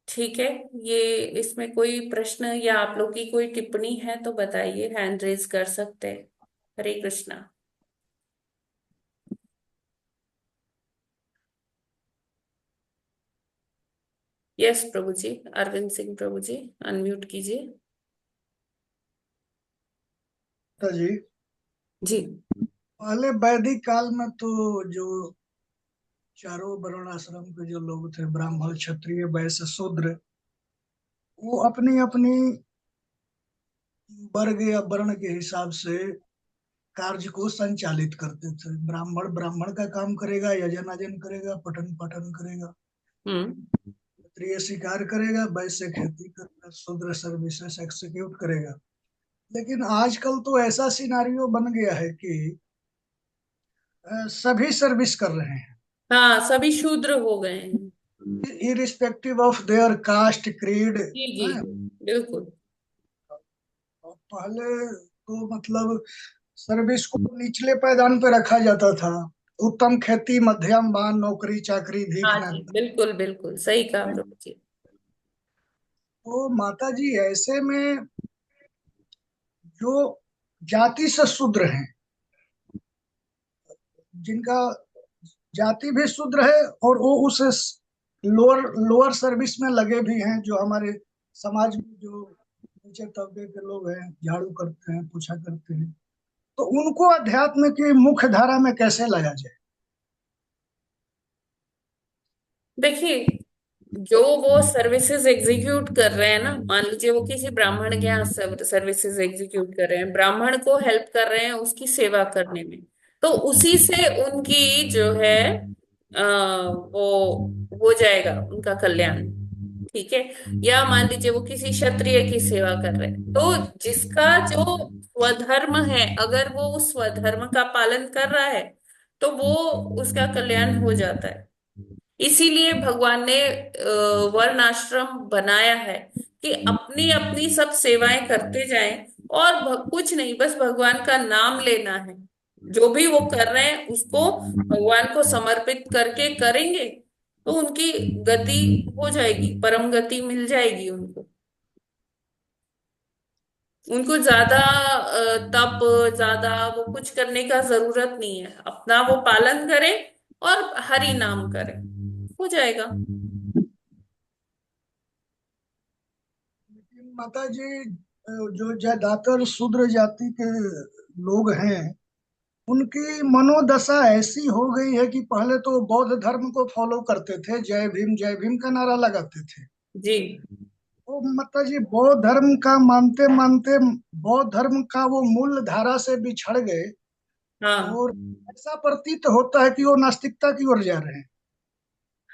ठीक है। ये इसमें कोई प्रश्न या आप लोग की कोई टिप्पणी है तो बताइए, हैंड रेज कर सकते हैं। हरे कृष्णा। यस प्रभु जी, अरविंद सिंह प्रभु जी अनम्यूट कीजिए। जी जी। पहले वैदिक काल में तो जो चारों वर्ण आश्रम के जो लोग थे, ब्राह्मण क्षत्रिय वैश्य शूद्र, वो अपनी अपनी वर्ग या वर्ण के हिसाब से कार्य को संचालित करते थे। ब्राह्मण ब्राह्मण का काम करेगा, यजन अजन करेगा, पठन पाठन करेगा, हम्म। क्षत्रिय शिकार करेगा, वैश्य खेती करेगा, शूद्र सर्विसेस एक्सिक्यूट करेगा। लेकिन आजकल तो ऐसा सिनारियो बन गया है कि सभी सर्विस कर रहे हैं, हाँ, सभी शूद्र हो गए हैं। Irrespective of their caste creed. जी जी, बिल्कुल। पहले तो मतलब सर्विस को निचले पायदान पे रखा जाता था। उत्तम खेती, मध्यम बान, नौकरी चाकरी, भीख हाँ जी, नंगा। बिल्कुल बिल्कुल सही कहा प्रभु जी। तो माता जी ऐसे में जो जाति से शूद्र हैं, जिनका जाति भी शूद्र है और वो उस लोअर लोअर सर्विस में लगे भी हैं, जो हमारे समाज में जो नीचे तबके के लोग हैं, झाड़ू करते हैं, पूछा करते हैं, तो उनको अध्यात्म की मुख्य धारा में कैसे लाया जाए? देखिए, जो वो सर्विसेज एग्जीक्यूट कर रहे हैं ना, मान लीजिए वो किसी ब्राह्मण के यहाँ सर्विसेज एग्जीक्यूट कर रहे हैं, ब्राह्मण को हेल्प कर रहे हैं उसकी सेवा करने में, तो उसी से उनकी जो है वो हो जाएगा उनका कल्याण। ठीक है। या मान लीजिए वो किसी क्षत्रिय की सेवा कर रहे हैं, तो जिसका जो स्वधर्म है, अगर वो उस स्वधर्म का पालन कर रहा है तो वो उसका कल्याण हो जाता है। इसीलिए भगवान ने वर्ण आश्रम बनाया है कि अपनी अपनी सब सेवाएं करते जाएं, और कुछ नहीं, बस भगवान का नाम लेना है। जो भी वो कर रहे हैं उसको भगवान को समर्पित करके करेंगे तो उनकी गति हो जाएगी, परम गति मिल जाएगी उनको। उनको ज्यादा तप, ज्यादा वो कुछ करने का जरूरत नहीं है, अपना वो पालन करें और हरि नाम करें, हो जाएगा। लेकिन माता जी जो ज्यादातर शूद्र जाति के लोग हैं, उनकी मनोदशा ऐसी हो गई है कि पहले तो बौद्ध धर्म को फॉलो करते थे, जय भीम का नारा लगाते थे। जी। वो माता जी बौद्ध धर्म का मानते मानते बौद्ध धर्म का वो मूल धारा से बिछड़ गए, हाँ और ऐसा प्रतीत होता है कि वो नास्तिकता की ओर जा रहे हैं।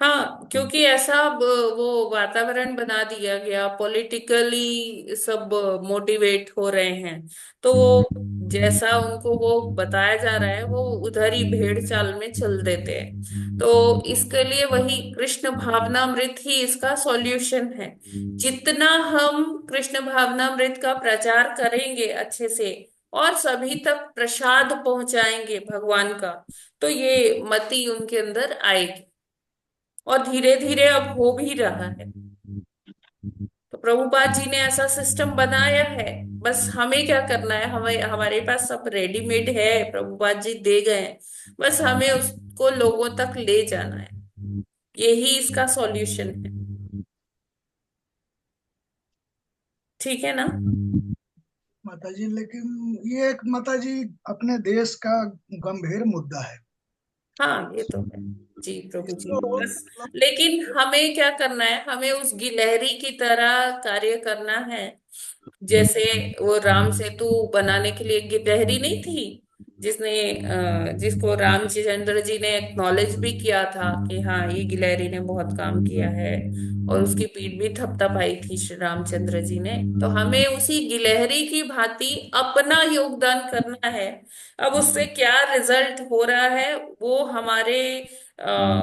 हाँ, क्योंकि ऐसा वो वातावरण बना दिया गया, पॉलिटिकली सब मोटिवेट हो रहे हैं, तो वो जैसा उनको वो बताया जा रहा है वो उधर ही भेड़ चाल में चल देते हैं। तो इसके लिए वही कृष्ण भावनामृत ही इसका सॉल्यूशन है। जितना हम कृष्ण भावनामृत का प्रचार करेंगे अच्छे से और सभी तक प्रसाद पहुंचाएंगे भगवान का, तो ये मति उनके अंदर आएगी, और धीरे धीरे अब हो भी रहा है। तो प्रभुपाद जी ने ऐसा सिस्टम बनाया है, बस हमें क्या करना है, हमें हमारे पास सब रेडीमेड है, प्रभुपाद जी दे गए हैं, बस हमें उसको लोगों तक ले जाना है। यही इसका सॉल्यूशन है। ठीक है ना। माता जी लेकिन ये एक माता जी अपने देश का गंभीर मुद्दा है। हाँ, ये तो है। जी प्रभु जी, इसको बस लेकिन हमें क्या करना है, हमें उस गिलहरी की तरह कार्य करना है। जैसे वो राम सेतु बनाने के लिए गिलहरी नहीं थी, जिसको रामचंद्र जी ने एक्नॉलेज भी किया था कि हाँ ये गिलहरी ने बहुत काम किया है, और उसकी पीठ भी थपथपाई थी श्री रामचंद्र जी ने। तो हमें उसी गिलहरी की भांति अपना योगदान करना है। अब उससे क्या रिजल्ट हो रहा है वो हमारे आ,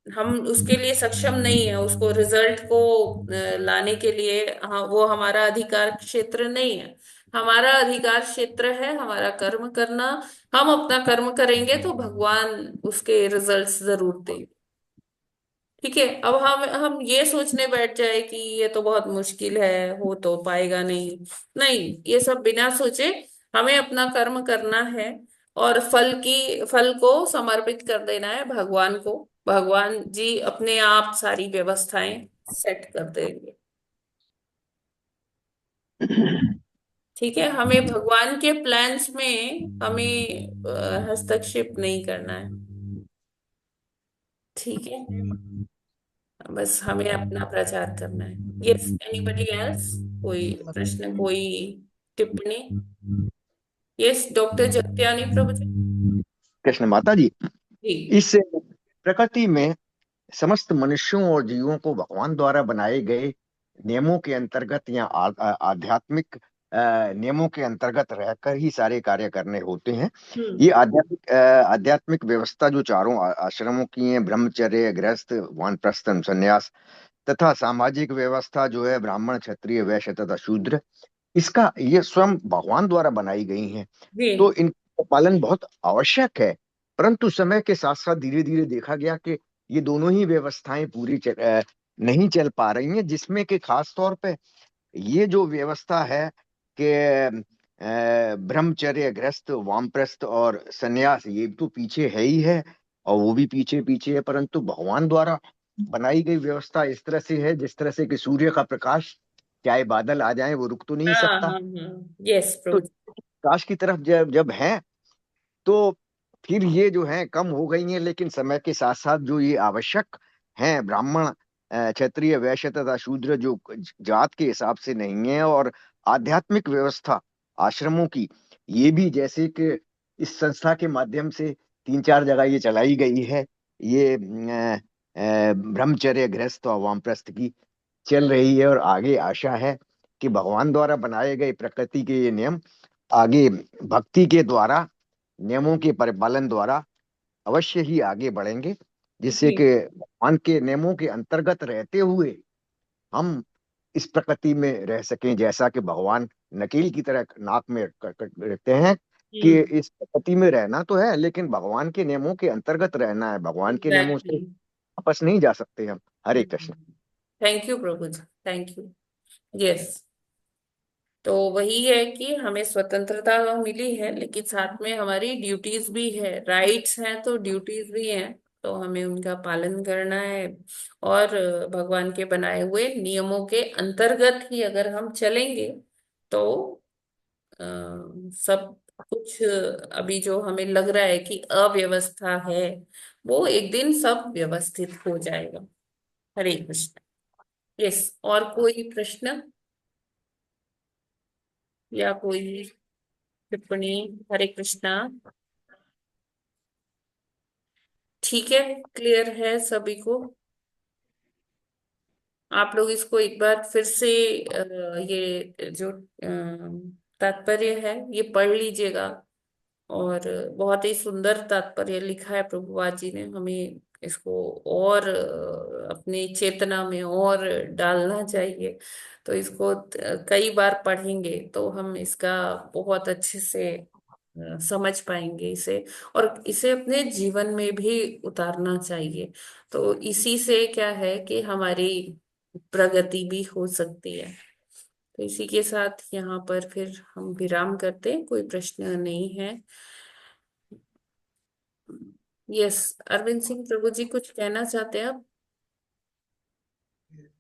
हम उसके लिए सक्षम नहीं है, उसको रिजल्ट को लाने के लिए, हाँ, वो हमारा अधिकार क्षेत्र नहीं है। हमारा अधिकार क्षेत्र है हमारा कर्म करना। हम अपना कर्म करेंगे तो भगवान उसके रिजल्ट्स जरूर देंगे। ठीक है, अब हम ये सोचने बैठ जाए कि ये तो बहुत मुश्किल है, हो तो पाएगा नहीं। नहीं, ये सब बिना सोचे हमें अपना कर्म करना है, और फल को समर्पित कर देना है भगवान को। भगवान जी अपने आप सारी व्यवस्थाएं सेट कर देंगे। ठीक है, हमें भगवान के प्लान्स में हमें हस्तक्षेप नहीं करना है। ठीक है, बस हमें अपना प्रचार करना है। Yes, anybody else? कोई प्रश्न, कोई टिप्पणी? यस, डॉक्टर जगत्यानी प्रभु जी। कृष्ण माता जी, जी इस प्रकृति में समस्त मनुष्यों और जीवों को भगवान द्वारा बनाए गए नियमों के अंतर्गत या आध्यात्मिक नियमों के अंतर्गत रहकर ही सारे कार्य करने होते हैं। ये आध्यात्मिक व्यवस्था जो चारों आश्रमों की है, ब्रह्मचर्य, गृहस्थ, वानप्रस्थ, संन्यास, तथा सामाजिक व्यवस्था जो है ब्राह्मण, क्षत्रिय, वैश्य तथा शूद्र, इसका ये स्वयं भगवान द्वारा बनाई गई हैं। जी तो इनका पालन बहुत आवश्यक है। परंतु समय के साथ साथ धीरे धीरे देखा गया कि ये दोनों ही व्यवस्थाएं नहीं चल पा रही हैं, जिसमें कि खास तौर पे ये जो व्यवस्था है कि ब्रह्मचर्य, गृहस्थ, वामप्रस्थ और सन्यास, ये तो पीछे है ही है, और वो भी पीछे पीछे है। परंतु भगवान द्वारा बनाई गई व्यवस्था इस तरह से है, जिस तरह से कि सूर्य का प्रकाश, चाहे बादल आ जाए, वो रुक तो नहीं हाँ सकता। हाँ हाँ, यस तो प्रभु। प्रकाश की तरफ जब जब है, तो फिर ये जो है कम हो गई हैं। लेकिन समय के साथ साथ जो ये आवश्यक हैं, ब्राह्मण, क्षत्रिय, वैश्य तथा शूद्र, जो जात के हिसाब से नहीं है, और आध्यात्मिक व्यवस्था आश्रमों की, ये भी जैसे कि इस संस्था के माध्यम से 3-4 जगह ये चलाई गई है, ये ब्रह्मचर्य, गृहस्थ और वामप्रस्थ की चल रही है। और आगे आशा है कि भगवान द्वारा बनाए गए प्रकृति के ये नियम आगे भक्ति के द्वारा, नियमों के परिपालन द्वारा अवश्य ही आगे बढ़ेंगे, जिससे जी कि भगवान के नियमों के अंतर्गत रहते हुए हम इस प्रकृति में रह सकें। जैसा कि भगवान नकेल की तरह नाक में रहते हैं, कि इस प्रकृति में रहना तो है, लेकिन भगवान के नियमों के अंतर्गत रहना है। भगवान के नियमों से एग्जैक्टली। वापस नहीं जा सकते हम। हरे कृष्ण। थैंक यू प्रभु जी, थैंक यू। यस, तो वही है कि हमें स्वतंत्रता मिली है, लेकिन साथ में हमारी ड्यूटीज भी है। राइट्स हैं तो ड्यूटीज भी हैं, तो हमें उनका पालन करना है। और भगवान के बनाए हुए नियमों के अंतर्गत ही अगर हम चलेंगे तो अ, सब कुछ, अभी जो हमें लग रहा है कि अव्यवस्था है, वो एक दिन सब व्यवस्थित हो जाएगा। हरे कृष्ण। यस, और कोई प्रश्न या कोई टिप्पणी? हरे कृष्णा। ठीक है, क्लियर है सभी को? आप लोग इसको एक बार फिर से ये जो तात्पर्य है ये पढ़ लीजिएगा। और बहुत ही सुंदर तात्पर्य लिखा है प्रभुपाद जी ने। हमें इसको और अपनी चेतना में और डालना चाहिए। तो इसको कई बार पढ़ेंगे तो हम इसका बहुत अच्छे से समझ पाएंगे इसे, और इसे अपने जीवन में भी उतारना चाहिए। तो इसी से क्या है कि हमारी प्रगति भी हो सकती है। तो इसी के साथ यहाँ पर फिर हम विराम करते हैं। कोई प्रश्न नहीं है। यस, अरविंद सिंह प्रभु जी कुछ कहना चाहते हैं आप?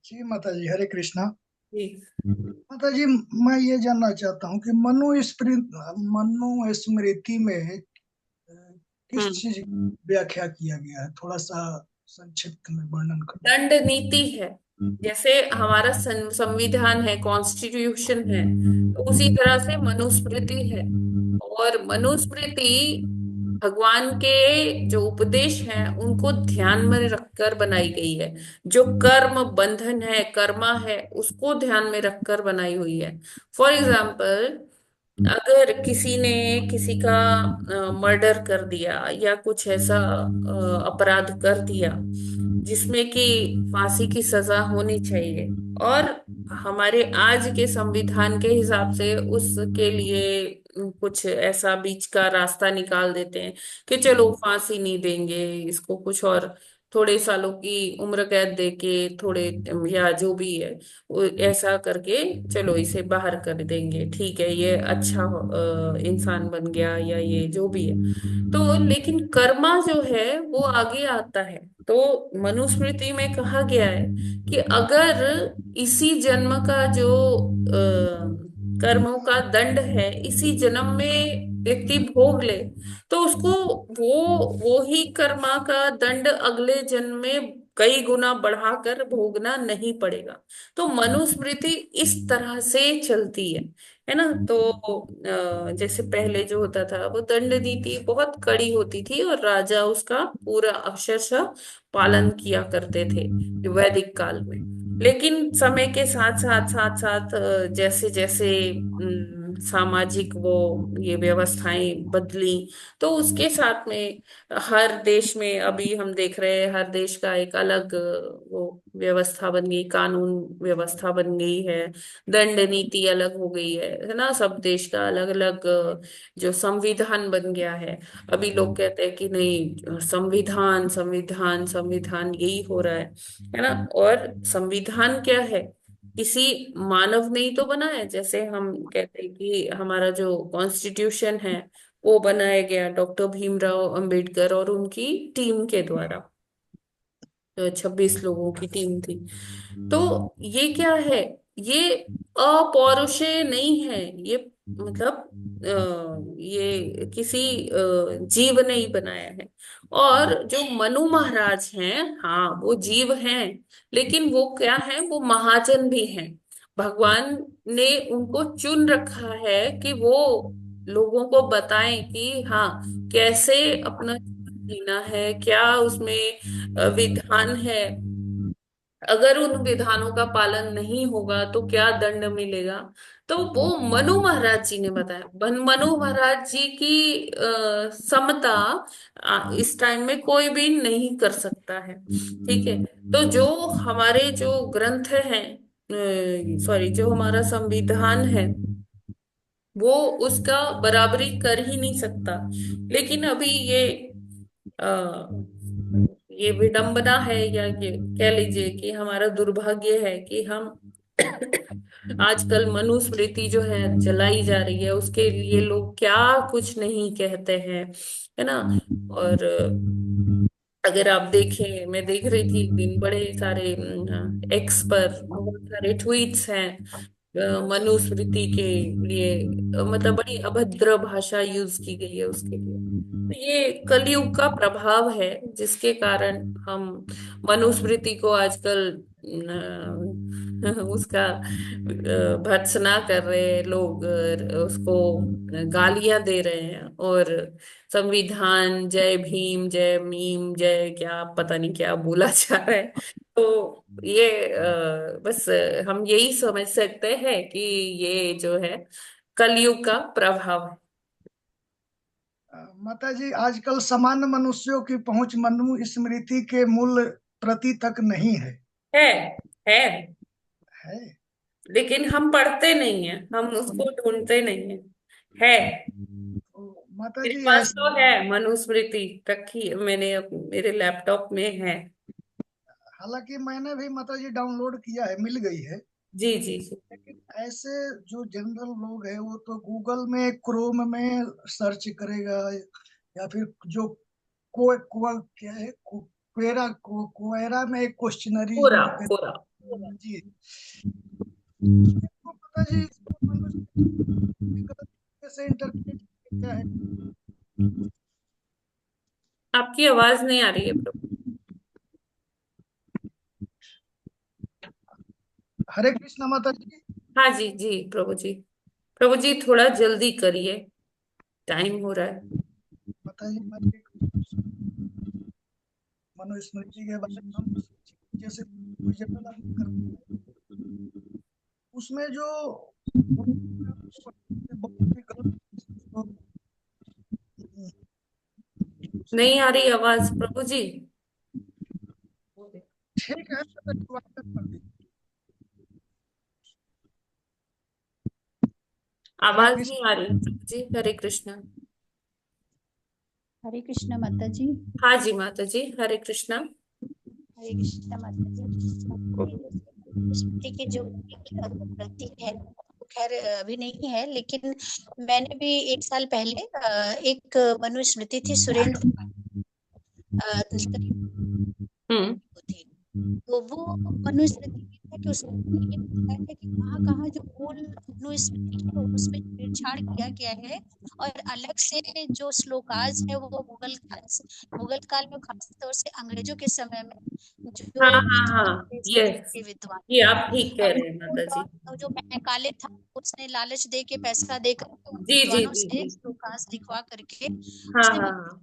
जी माता जी, हरे कृष्णा। जी माता जी, मैं ये जानना चाहता हूँ कि मनुस्मृति में किस चीज की व्याख्या किया गया है, थोड़ा सा संक्षिप्त में वर्णन करो। दंड नीति है। जैसे हमारा संविधान है, कॉन्स्टिट्यूशन है, तो उसी तरह से मनुस्मृति है। और मनुस्मृति भगवान के जो उपदेश हैं उनको ध्यान में रखकर बनाई गई है। जो कर्म बंधन है, कर्मा है, उसको ध्यान में रखकर बनाई हुई है। फॉर एग्जाम्पल, अगर किसी ने किसी का मर्डर कर दिया या कुछ ऐसा अपराध कर दिया जिसमें कि फांसी की सजा होनी चाहिए, और हमारे आज के संविधान के हिसाब से उसके लिए कुछ ऐसा बीच का रास्ता निकाल देते हैं कि चलो फांसी नहीं देंगे इसको, कुछ और थोड़े सालों की उम्र कैद देके, थोड़े या जो भी है वो ऐसा करके चलो इसे बाहर कर देंगे, ठीक है ये अच्छा इंसान बन गया या ये जो भी है। तो लेकिन कर्मा जो है वो आगे आता है। तो मनुस्मृति में कहा गया है कि अगर इसी जन्म का जो कर्मों का दंड है इसी जन्म में व्यक्ति भोग ले, तो उसको वो ही कर्मा का दंड अगले जन्म में कई गुना बढ़ाकर भोगना नहीं पड़ेगा। तो मनुस्मृति इस तरह से चलती है ना। तो जैसे पहले जो होता था वो दंड नीति बहुत कड़ी होती थी और राजा उसका पूरा अक्षरशः पालन किया करते थे वैदिक काल में। लेकिन समय के साथ साथ साथ साथ जैसे जैसे सामाजिक वो ये व्यवस्थाएं बदली, तो उसके साथ में हर देश में अभी हम देख रहे हैं हर देश का एक अलग वो व्यवस्था बन गई, कानून व्यवस्था बन गई है, दंड नीति अलग हो गई है ना। सब देश का अलग अलग जो संविधान बन गया है। अभी लोग कहते हैं कि नहीं, संविधान संविधान संविधान यही हो रहा है ना। और संविधान क्या है, किसी मानव ने ही तो बनाया है। जैसे हम कहते हैं कि हमारा जो कॉन्स्टिट्यूशन है वो बनाया गया डॉक्टर भीमराव अंबेडकर और उनकी टीम के द्वारा, 26 लोगों की टीम थी। तो ये क्या है, ये अपौरुषेय नहीं है, ये मतलब ये किसी जीव ने ही बनाया है। और जो मनु महाराज हैं, हाँ वो जीव हैं, लेकिन वो क्या है, वो महाजन भी हैं। भगवान ने उनको चुन रखा है कि वो लोगों को बताएं कि हाँ कैसे अपना जीवन जीना है, क्या उसमें विधान है, अगर उन विधानों का पालन नहीं होगा तो क्या दंड मिलेगा। तो वो मनु महाराज जी ने बताया। मनु महाराज जी की समता इस टाइम में कोई भी नहीं कर सकता है, ठीक है। तो जो हमारे जो ग्रंथ हैं, सॉरी जो हमारा संविधान है, वो उसका बराबरी कर ही नहीं सकता। लेकिन अभी ये विडंबना है, या ये कह लीजिए कि हमारा दुर्भाग्य है कि हम आजकल मनुस्मृति जो है जलाई जा रही है, उसके लिए लोग क्या कुछ नहीं कहते हैं, है ना। और अगर आप देखें, मैं देख रही थी एक दिन बड़े सारे एक्स पर बहुत सारे ट्वीट्स हैं मनुस्मृति के लिए, मतलब बड़ी अभद्र भाषा यूज की गई है उसके लिए। तो ये कलयुग का प्रभाव है जिसके कारण हम मनुस्मृति को आजकल उसका भर्त्सना कर रहे हैं लोग, उसको गालियां दे रहे हैं, और संविधान जय भीम जय मीम जय क्या पता नहीं क्या बोला जा रहा है। तो ये बस हम यही समझ सकते हैं कि ये जो है कलयुग का प्रभाव है। माता जी, आजकल सामान्य मनुष्यों की पहुंच मनु स्मृति के मूल प्रति तक नहीं है। है है है। लेकिन हम पढ़ते नहीं है, हम उसको ढूंढते नहीं है। तो माता मेरे जी पास तो है मनुस्मृति, रखी है मैंने मेरे लैपटॉप में है। हालांकि मैंने भी माता जी डाउनलोड किया है, मिल गई है। जी जी जी। लेकिन ऐसे जो जनरल लोग हैं वो तो गूगल में क्रोम में सर्च करेगा, या फिर जो क्या है, कोएरा में एक क्वेश्चनरी पूरा जो पूरा। जी। तो माता जी इसको गलत से इंटरप्रेट क्या है। आपकी आवाज नहीं आ रही है प्रभु। हरे कृष्णा माता जी। हाँ जी जी प्रभु जी, प्रभु जी थोड़ा जल्दी करिए, टाइम हो रहा है। माता जी, मैं एक मनुस्मृति के बारे में हम जैसे कोई जनरल आदमी करता है, उसमें जो बहुत ही गलत उसको, नहीं आ रही आवाज प्रभु जी, ठीक है तो स्वागत कर दीजिए। हरे आवाज कृष्ण। नहीं आ रही प्रभु जी। हरे कृष्णा। हरे कृष्णा माता जी। हाँ जी माता जी, हरे कृष्णा। हरे कृष्णा माता जी। स्मृति की जो प्रतीक है वो खैर अभी नहीं है, लेकिन मैंने भी 1 साल पहले एक मनुस्मृति थी सुरेंद्र हम्म थी, तो वो मनुस्मृति है कि उसमें ये बताया है कि कहाँ जो मूल मनुस्मृति है उसमें छेड़छाड़ किया गया है, और अलग से जो श्लोकाज है वो मुगल काल में खास तौर से अंग्रेजों के समय में जो हाँ हाँ हाँ, यस, के विद्वान ये आप ठीक कह रहे हैं माता जी। जो मैकाले था उसने लालच दे के पैसा देकर उन जी जी विद्वानों जी से जी, श्लोकाज लिखवा करके हाँ उसने हाँ हाँ,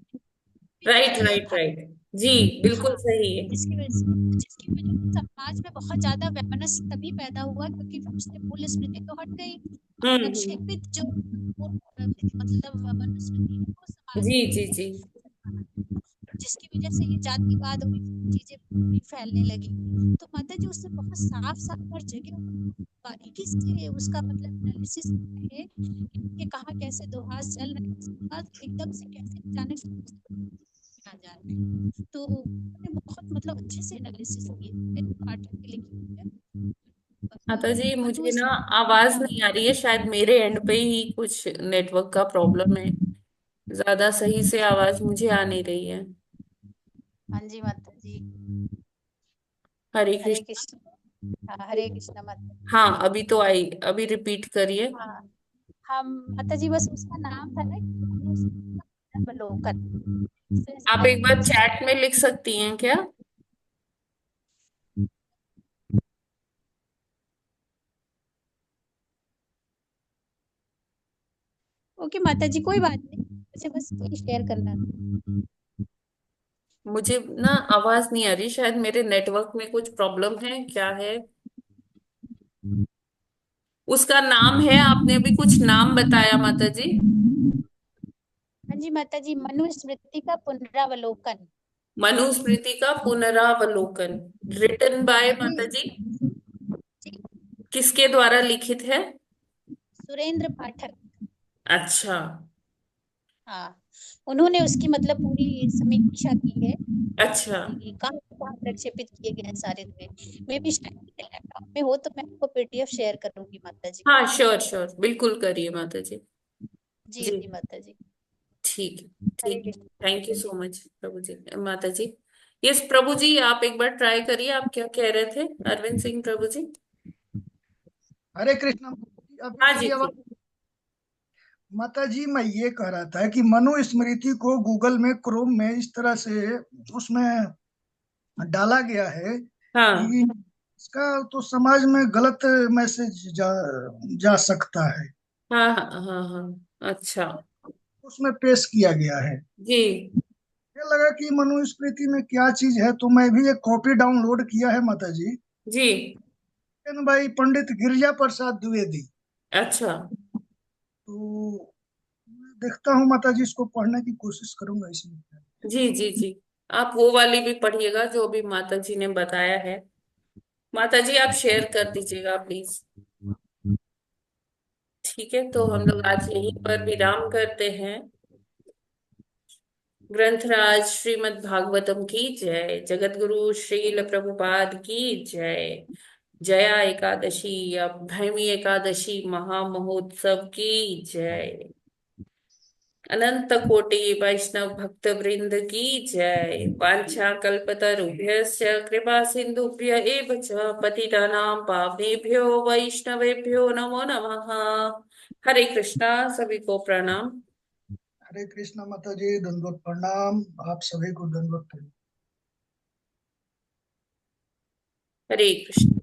राइट किया राइट था। राइट, जी बिल्कुल हाँ, सही है। जिसकी वजह से समाज में बहुत ज्यादा वैमनस्य तभी पैदा हुआ क्योंकि उससे मूल स्मृति तो हट गई, प्रक्षेपित जो मतलब मनुस्मृति है वो समाज जी में, जी जी, जिसकी वजह से ये जातिवाद और चीजें पूरी फैलने लगी। तो माता जी उससे बहुत साफ साफ हर जगह बारीकी से उसका मतलब एनालिसिस है कि कहाँ कैसे दोहास चल रहे हैं, उसके बाद एकदम से कैसे अचानक से आ जा रहे हैं। तो उन्होंने बहुत मतलब अच्छे से एनालिसिस किए पाठक के लिए। माता जी मुझे ना मनुस्मृति आवाज नहीं आ रही है, शायद मेरे एंड पे ही कुछ नेटवर्क का प्रॉब्लम है, ज्यादा सही से आवाज मुझे आ नहीं रही है। हाँ जी माता जी। हरे हरे कृष्ण। कृष्ण। हाँ, हरे कृष्ण माता जी। हाँ अभी तो आई, अभी रिपीट करिए। हाँ हम माता जी बस उसका नाम था ना अवलोकन। आप एक बार चैट में लिख सकती हैं क्या? ओके माता जी, कोई बात नहीं, मुझे बस ये शेयर करना था। मुझे ना आवाज नहीं आ रही, शायद मेरे नेटवर्क में कुछ प्रॉब्लम है, क्या है? उसका नाम है, आपने अभी कुछ नाम बताया माता जी। हाँ जी माता जी, मनुस्मृति का पुनरावलोकन। मनुस्मृति का पुनरावलोकन, रिटन बाय माता जी, जी, किसके द्वारा लिखित है? सुरेंद्र पाठक। अच्छा हाँ, उन्होंने उसकी मतलब पूरी समीक्षा की है अच्छा, कि कहाँ कहाँ प्रक्षेपित किए गए हैं सारे में। मैं भी शायद लैपटॉप में हो तो मैं आपको पीडीएफ शेयर करूंगी माता जी। हाँ श्योर श्योर, बिल्कुल करिए माता जी। जी जी जी माता जी। ठीक है, हरे ठीक है, कृष्ण थैंक माता यू जी। सो मच प्रभु जी, माता जी। यस प्रभु जी, आप एक बार ट्राई करिए, आप क्या कह रहे थे अरविंद सिंह प्रभु जी? हरे कृष्ण। अभी हाँ जी मेरी आवाज? ठीक। माता जी, मैं ये कह रहा था कि मनुस्मृति को गूगल में, क्रोम में इस तरह से उसमें डाला गया है हाँ कि इसका तो समाज में गलत मैसेज जा सकता है, हाँ हाँ हाँ हाँ, अच्छा उसमें पेश किया गया है। जी मुझे लगा कि मनुस्मृति में क्या चीज है, तो मैं भी एक कॉपी डाउनलोड किया है माता जी। जी, भाई पंडित गिरिजा प्रसाद द्विवेदी, अच्छा तो देखता हूँ माता जी, इसको पढ़ने की कोशिश करूंगा इसमें। जी जी जी, आप वो वाली भी पढ़िएगा जो भी माता जी ने बताया है। माता जी आप शेयर कर दीजिएगा प्लीज। ठीक है, तो हम लोग आज यहीं पर विराम करते हैं। ग्रंथराज श्रीमद् भागवतम की जय, जगत गुरु श्रील प्रभुपाद की जय। जया एकादशी या भैमी एकादशी महामहोत्सव की जय। अनंत कोटि वैष्णव भक्त वृंद की जय। वांछा कल्पतरुभ्यश्च कृपा सिंधुभ्य एव च पतितानां पावनेभ्यो वैष्णवेभ्यो नमो नमः। हरे कृष्णा, सभी को प्रणाम। हरे कृष्णा माता जी, दंडवत प्रणाम, आप सभी को दंडवत प्रणाम। हरे कृष्ण।